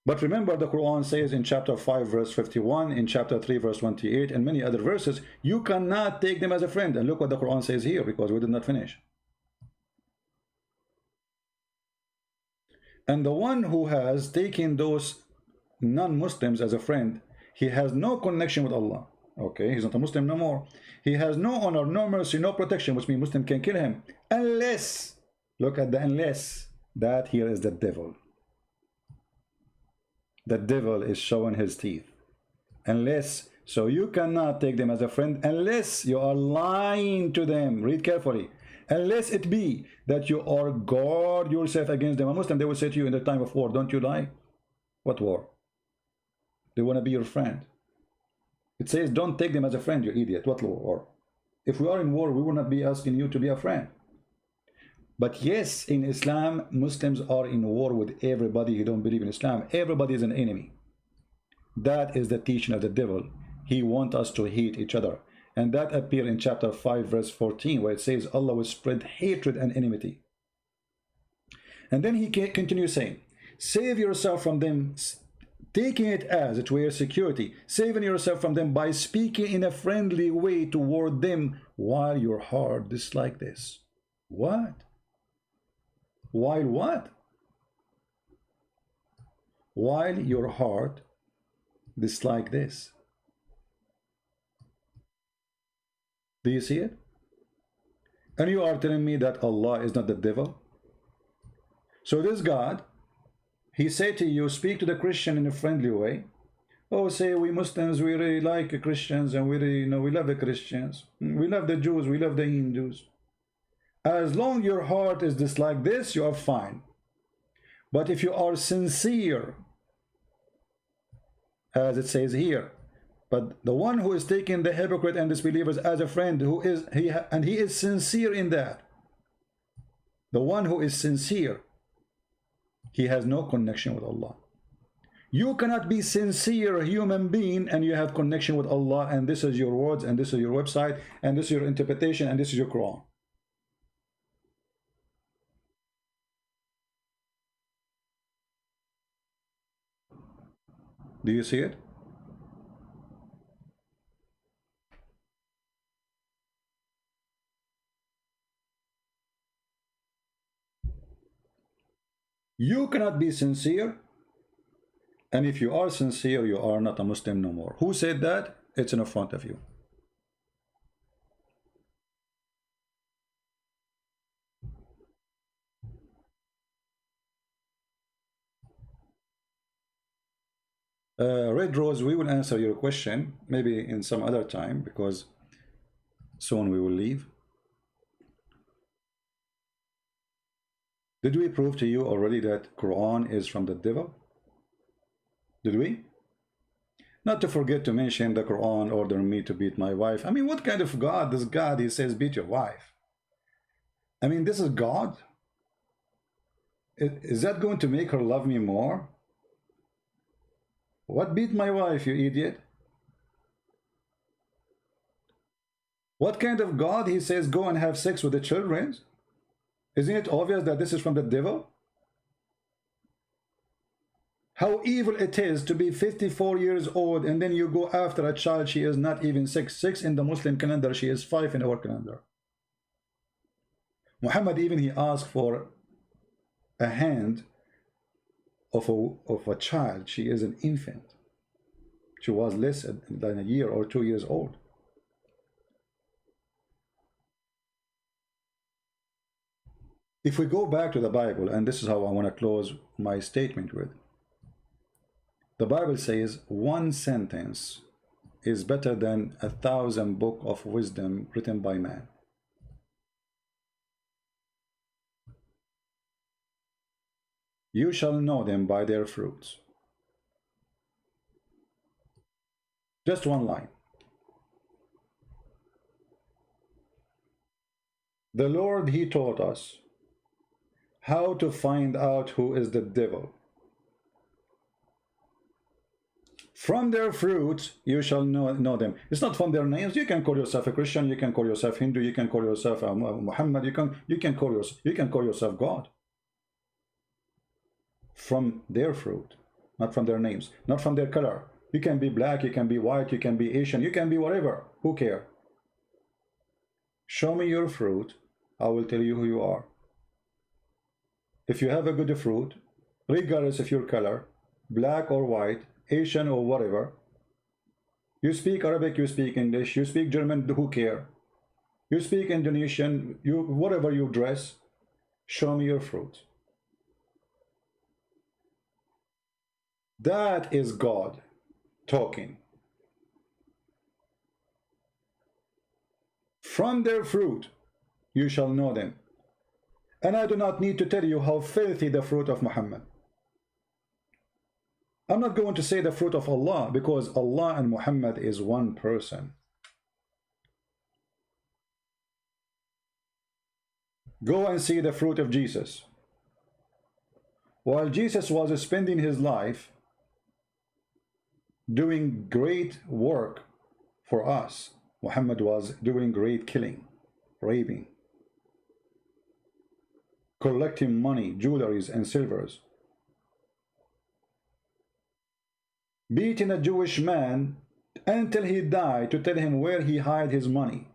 But remember, the Quran says in chapter 5 verse 51, in chapter 3 verse 28, and many other verses, you cannot take them as a friend. And look what the Quran says here, because we did not finish. And the one who has taken those non-Muslims as a friend, he has no connection with Allah. Okay, he's not a Muslim no more. He has no honor, no mercy, no protection, which means Muslim can kill him. Unless, look at the unless, that here is the devil. The devil is showing his teeth. Unless, so you cannot take them as a friend unless you are lying to them. Read carefully. Unless it be that you are guard yourself against them. A Muslim, they will say to you in the time of war, don't you lie? What war? They want to be your friend. It says don't take them as a friend, you idiot. What war? If we are in war, we will not be asking you to be a friend. But yes, in Islam, Muslims are in war with everybody who don't believe in Islam. Everybody is an enemy. That is the teaching of the devil. He wants us to hate each other. And that appears in chapter 5 verse 14, where it says Allah will spread hatred and enmity. And then he continues saying, save yourself from them, taking it as it were security, saving yourself from them by speaking in a friendly way toward them while your heart dislike this. What? While what? While your heart dislike this. Do you see it? And you are telling me that Allah is not the devil? So this God, he said to you, speak to the Christian in a friendly way. Oh, say we Muslims, we really like Christians, and we really, we love the Christians. We love the Jews, we love the Hindus. As long as your heart is dislike this, you are fine. But if you are sincere, as it says here, but the one who is taking the hypocrite and disbelievers as a friend, he is sincere in that. The one who is sincere, he has no connection with Allah. You cannot be sincere human being and you have connection with Allah, and this is your words, and this is your website, and this is your interpretation, and this is your Quran. Do you see it? You cannot be sincere, and if you are sincere, you are not a Muslim no more. Who said that? It's in front of you. Red Rose, we will answer your question maybe in some other time, because soon we will leave. Did we prove to you already that Quran is from the devil? Did we? Not to forget to mention the Quran ordered me to beat my wife. I mean, what kind of God? This God, he says, beat your wife. I mean, this is God? Is that going to make her love me more? What, beat my wife, you idiot? What kind of God, he says, go and have sex with the children? Isn't it obvious that this is from the devil? How evil it is to be 54 years old and then you go after a child, she is not even 6. 6 in the Muslim calendar, she is 5 in our calendar. Muhammad, even he asked for a hand of a child. She is an infant. She was less than a year or 2 years old. If we go back to the Bible, and this is how I want to close my statement with, the Bible says one sentence is better than 1,000 books of wisdom written by man. You shall know them by their fruits. Just one line. The Lord, he taught us how to find out who is the devil. From their fruits you shall know them. It's not from their names. You can call yourself a Christian, you can call yourself Hindu, you can call yourself Muhammad, you can call yourself God. From their fruit, not from their names, not from their color. You can be black, you can be white, you can be Asian, you can be whatever. Who cares? Show me your fruit, I will tell you who you are. If you have a good fruit, regardless of your color, black or white, Asian or whatever, you speak Arabic, you speak English, you speak German, who care? You speak Indonesian, whatever you dress, show me your fruit. That is God talking. From their fruit you shall know them. And I do not need to tell you how filthy the fruit of Muhammad. I'm not going to say the fruit of Allah, because Allah and Muhammad is one person. Go and see the fruit of Jesus. While Jesus was spending his life doing great work for us, Muhammad was doing great killing, raping, collecting money, jewelries and silvers, beating a Jewish man until he died to tell him where he hid his money.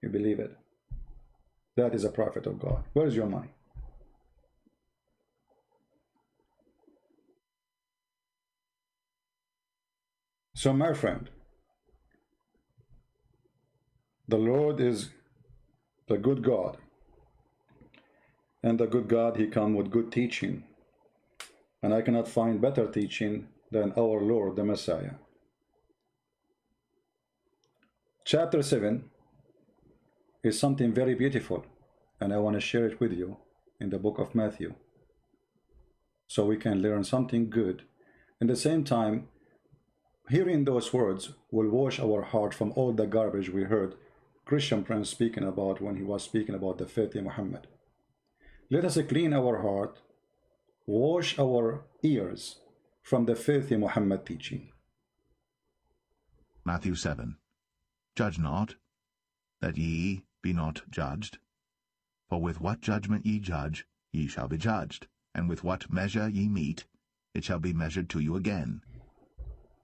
You believe it? That is a prophet of God. Where is your money? So my friend, the Lord is the good God, and the good God, he comes with good teaching, and I cannot find better teaching than our Lord the Messiah. Chapter 7 is something very beautiful, and I want to share it with you in the book of Matthew, so we can learn something good. At the same time, hearing those words will wash our heart from all the garbage we heard Christian Prince speaking about when he was speaking about the filthy Muhammad. Let us clean our heart, wash our ears from the filthy Muhammad teaching. Matthew 7. Judge not, that ye be not judged. For with what judgment ye judge, ye shall be judged, and with what measure ye mete, it shall be measured to you again.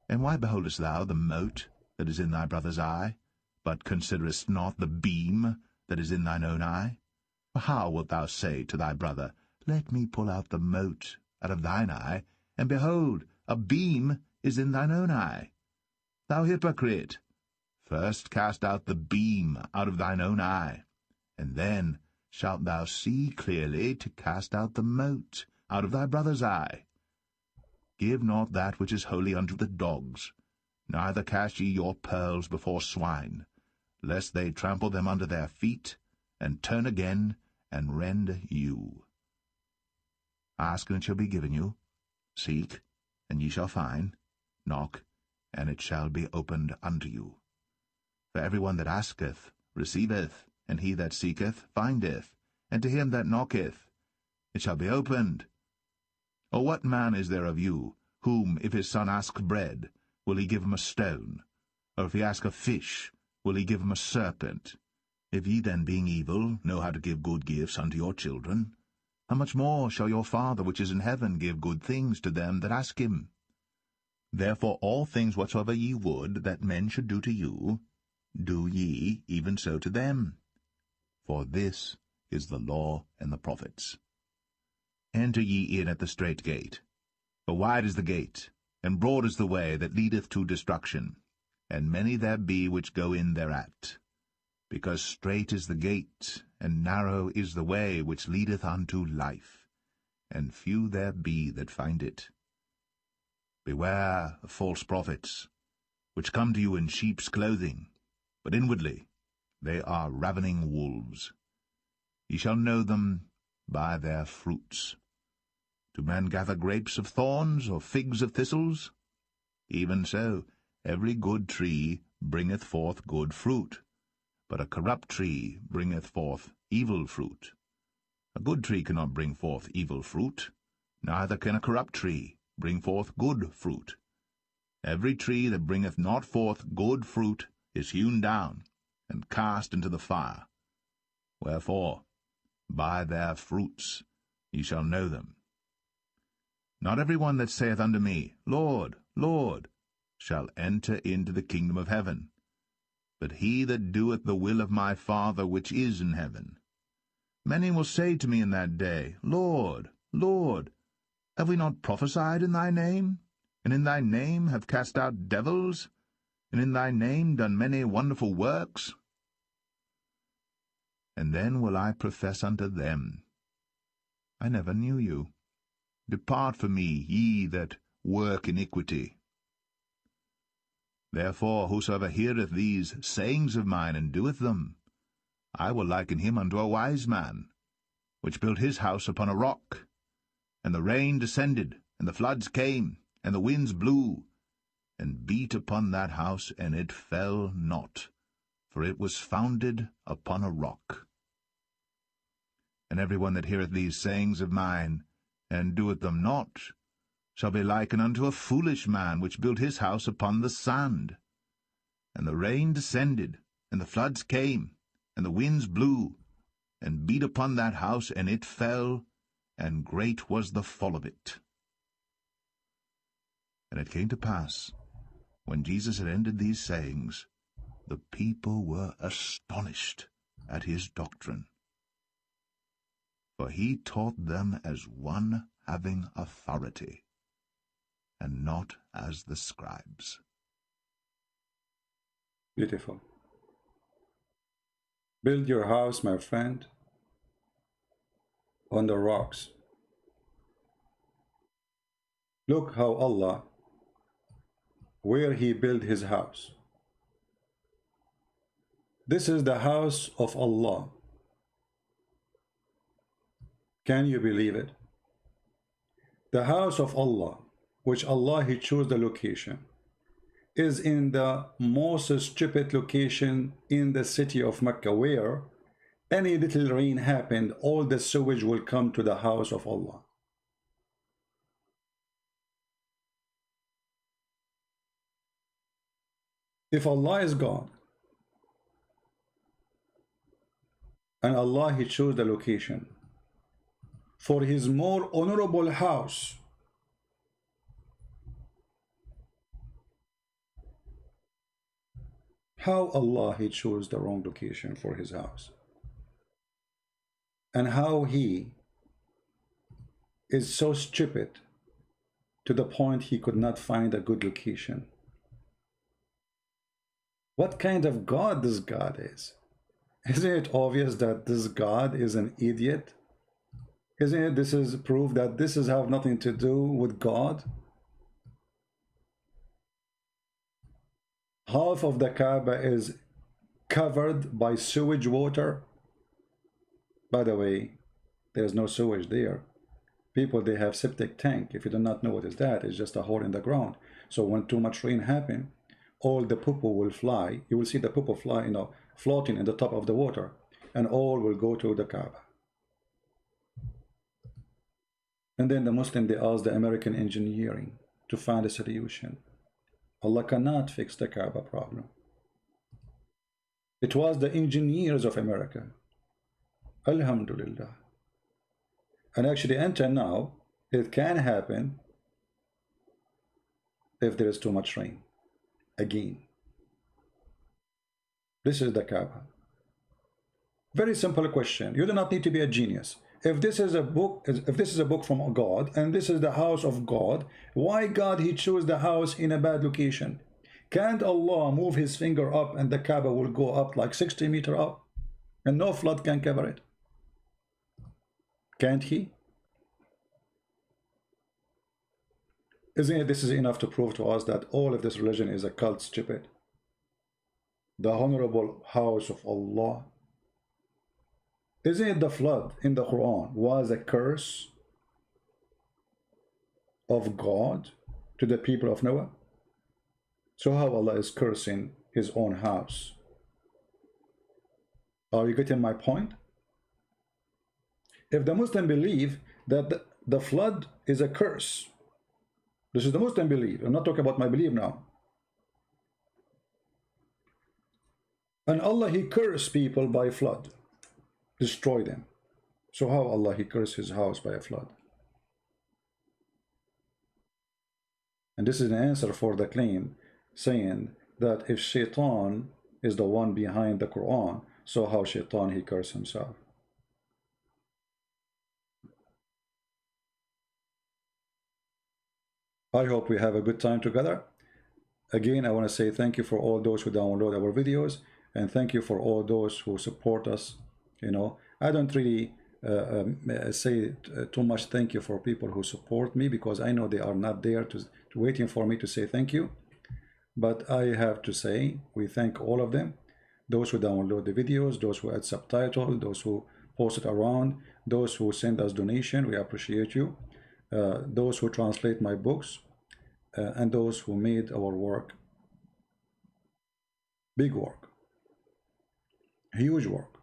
And why beholdest thou the mote that is in thy brother's eye, but considerest not the beam that is in thine own eye? For how wilt thou say to thy brother, Let me pull out the mote out of thine eye, and behold, a beam is in thine own eye? Thou hypocrite, first cast out the beam out of thine own eye, and then shalt thou see clearly to cast out the mote out of thy brother's eye. Give not that which is holy unto the dogs, neither cast ye your pearls before swine, lest they trample them under their feet, and turn again, and rend you. Ask, and it shall be given you. Seek, and ye shall find. Knock, and it shall be opened unto you. For every one that asketh receiveth, and he that seeketh findeth, and to him that knocketh it shall be opened. Or what man is there of you, whom, if his son ask bread, will he give him a stone? Or if he ask a fish, will he give him a serpent? If ye then, being evil, know how to give good gifts unto your children, how much more shall your Father which is in heaven give good things to them that ask him? Therefore all things whatsoever ye would that men should do to you, do ye even so to them. For this is the law and the prophets. Enter ye in at the strait gate. For wide is the gate, and broad is the way that leadeth to destruction, and many there be which go in thereat. Because strait is the gate, and narrow is the way which leadeth unto life, and few there be that find it. Beware of false prophets, which come to you in sheep's clothing, but inwardly they are ravening wolves. Ye shall know them by their fruits. Do men gather grapes of thorns, or figs of thistles? Even so, every good tree bringeth forth good fruit, but a corrupt tree bringeth forth evil fruit. A good tree cannot bring forth evil fruit, neither can a corrupt tree bring forth good fruit. Every tree that bringeth not forth good fruit is hewn down, and cast into the fire. Wherefore, by their fruits ye shall know them. Not every one that saith unto me, Lord, Lord, shall enter into the kingdom of heaven, but he that doeth the will of my Father which is in heaven. Many will say to me in that day, Lord, Lord, have we not prophesied in thy name, and in thy name have cast out devils, and in thy name done many wonderful works? And then will I profess unto them, I never knew you. Depart from me, ye that work iniquity. Therefore whosoever heareth these sayings of mine, and doeth them, I will liken him unto a wise man, which built his house upon a rock. And the rain descended, and the floods came, and the winds blew, and beat upon that house, and it fell not, for it was founded upon a rock. And every one that heareth these sayings of mine, and doeth them not, shall be likened unto a foolish man, which built his house upon the sand. And the rain descended, and the floods came, and the winds blew, and beat upon that house, and it fell, and great was the fall of it. And it came to pass, when Jesus had ended these sayings, the people were astonished at his doctrine. For he taught them as one having authority, and not as the scribes. Beautiful. Build your house, my friend, on the rocks. Look how Allah, where he built his house. This is the house of Allah. Can you believe it? The house of Allah, which Allah he chose the location, is in the most stupid location in the city of Mecca, where any little rain happened, all the sewage will come to the house of Allah. If Allah is God, and Allah He chose the location for His more honorable house, how Allah He chose the wrong location for His house, and how He is so stupid to the point He could not find a good location. What kind of God this God is? Isn't it obvious that this God is an idiot? Isn't it this is proof that this is have nothing to do with God? Half of the Kaaba is covered by sewage water. By the way, there's no sewage there. People, they have septic tank. If you do not know what is that, it's just a hole in the ground. So when too much rain happen, all the poo will fly. You will see the poo fly, floating in the top of the water, and all will go to the Kaaba. And then the Muslim, they ask the American engineering to find a solution. Allah cannot fix the Kaaba problem. It was the engineers of America. Alhamdulillah. And actually, until now, it can happen if there is too much rain. Again, this is the Kaaba. Very simple question. You do not need to be a genius. If this is a book from God, and this is the house of God, why God He chose the house in a bad location? Can't Allah move His finger up and the Kaaba will go up like 60 meters up, and no flood can cover it? Can't He? Isn't it this is enough to prove to us that all of this religion is a cult, stupid? The honorable house of Allah. Isn't it the flood in the Quran was a curse of God to the people of Noah? So how Allah is cursing His own house? Are you getting my point? If the Muslim believe that the flood is a curse, this is the Muslim belief. I'm not talking about my belief now. And Allah He cursed people by flood, destroy them. So how Allah He cursed His house by a flood? And this is an answer for the claim saying that if Shaitan is the one behind the Quran, so how Shaitan He cursed himself? I hope we have a good time together. Again, I want to say thank you for all those who download our videos, and thank you for all those who support us. I don't really say too much thank you for people who support me, because I know they are not there to waiting for me to say thank you. But I have to say we thank all of them, those who download the videos, those who add subtitle, those who post it around, those who send us donation. We appreciate you. Those who translate my books, and those who made our work big work, huge work,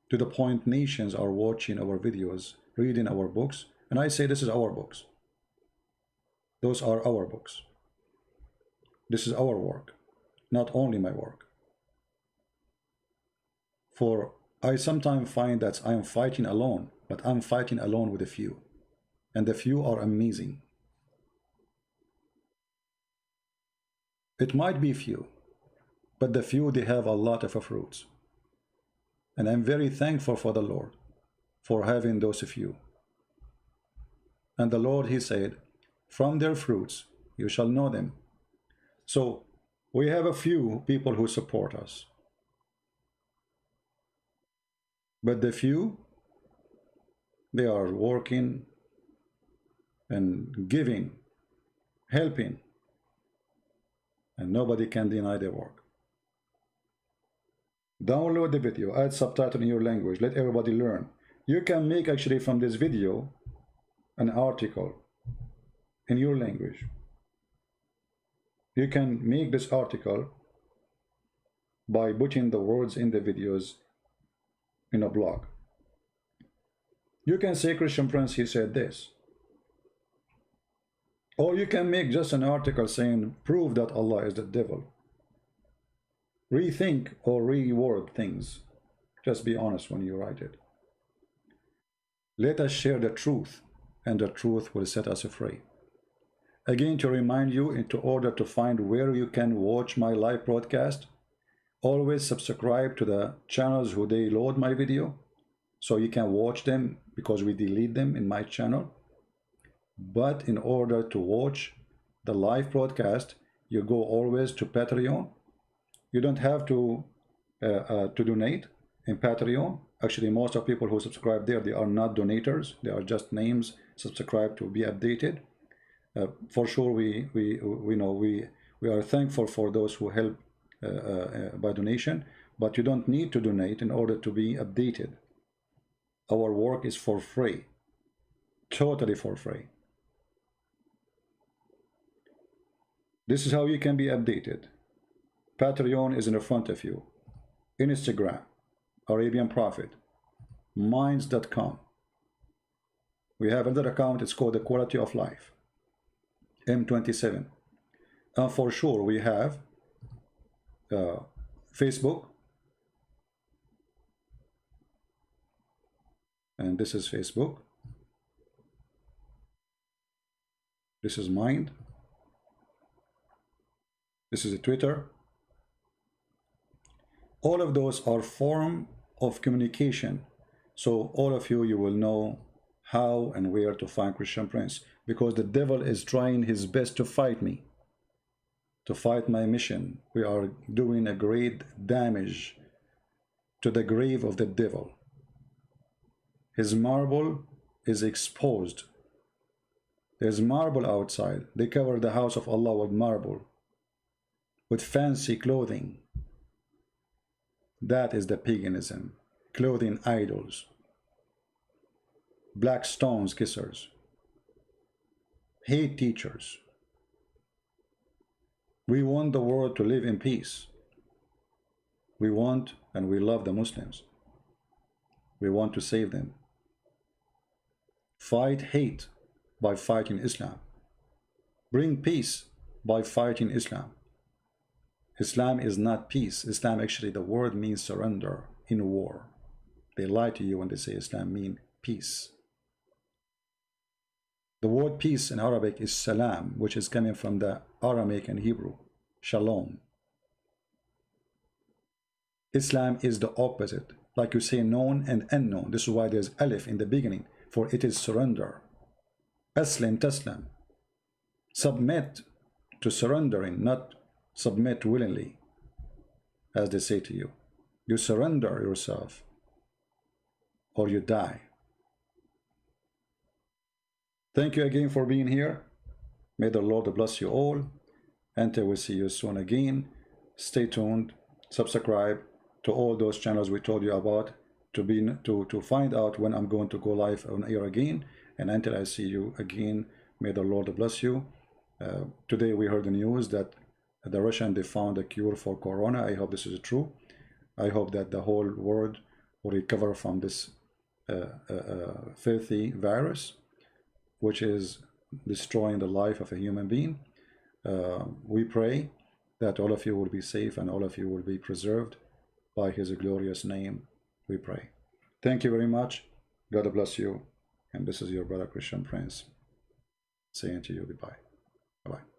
to the point nations are watching our videos, reading our books, and I say this is our books. Those are our books. This is our work, not only my work. For I sometimes find that I am fighting alone, but I'm fighting alone with a few. And the few are amazing. It might be few, but the few, they have a lot of fruits. And I'm very thankful for the Lord for having those few. And the Lord, He said, from their fruits you shall know them. So we have a few people who support us. But the few, they are working and giving, helping, and nobody can deny their work. Download the video, add subtitle in your language, let everybody learn. You can make actually from this video an article in your language. You can make this article by putting the words in the videos in a blog. You can say Christian Prince, he said this. Or you can make just an article saying, prove that Allah is the devil. rethink or reword things. Just be honest when you write it. Let us share the truth, and the truth will set us free. Again, to remind you, in order to find where you can watch my live broadcast, always subscribe to the channels who they load my video, so you can watch them, because we delete them in my channel. But in order to watch the live broadcast, you go always to Patreon. You don't have to donate in Patreon. Actually, most of people who subscribe there, they are not donators. They are just names subscribed to be updated. For sure, we are thankful for those who help by donation, but you don't need to donate in order to be updated. Our work is for free, totally for free. This is how you can be updated. Patreon is in the front of you. Instagram, Arabian Prophet, minds.com. We have another account, it's called The Quality of Life, M27. And for sure, we have Facebook. And this is Facebook. This is Mind. This is a Twitter. All of those are form of communication. So all of you, you will know how and where to find Christian Prince, because the devil is trying his best to fight me, to fight my mission. We are doing a great damage to the grave of the devil. His marble is exposed. There's marble outside. They cover the house of Allah with marble, with fancy clothing. That is the paganism. Clothing idols. Black stones kissers. Hate teachers. We want the world to live in peace. We want and we love the Muslims. We want to save them. Fight hate by fighting Islam. Bring peace by fighting Islam. Islam is not peace. Islam, actually, the word means surrender in war. They lie to you when they say Islam means peace. The word peace in Arabic is salam, which is coming from the Aramaic and Hebrew, shalom. Islam is the opposite. Like you say, known and unknown. This is why there's alif in the beginning, for it is surrender. Aslim taslam. Submit to surrendering, not submit willingly, as they say to you. You surrender yourself, or you die. Thank you again for being here. May the Lord bless you all. Until we see you soon again, stay tuned, subscribe to all those channels we told you about to find out when I'm going to go live on air again. And until I see you again, may the Lord bless you. Today we heard the news that the Russians, they found a cure for Corona. I hope this is true. I hope that the whole world will recover from this filthy virus, which is destroying the life of a human being. We pray that all of you will be safe and all of you will be preserved by his glorious name. We pray. Thank you very much. God bless you. And this is your brother Christian Prince saying to you goodbye. Bye-bye.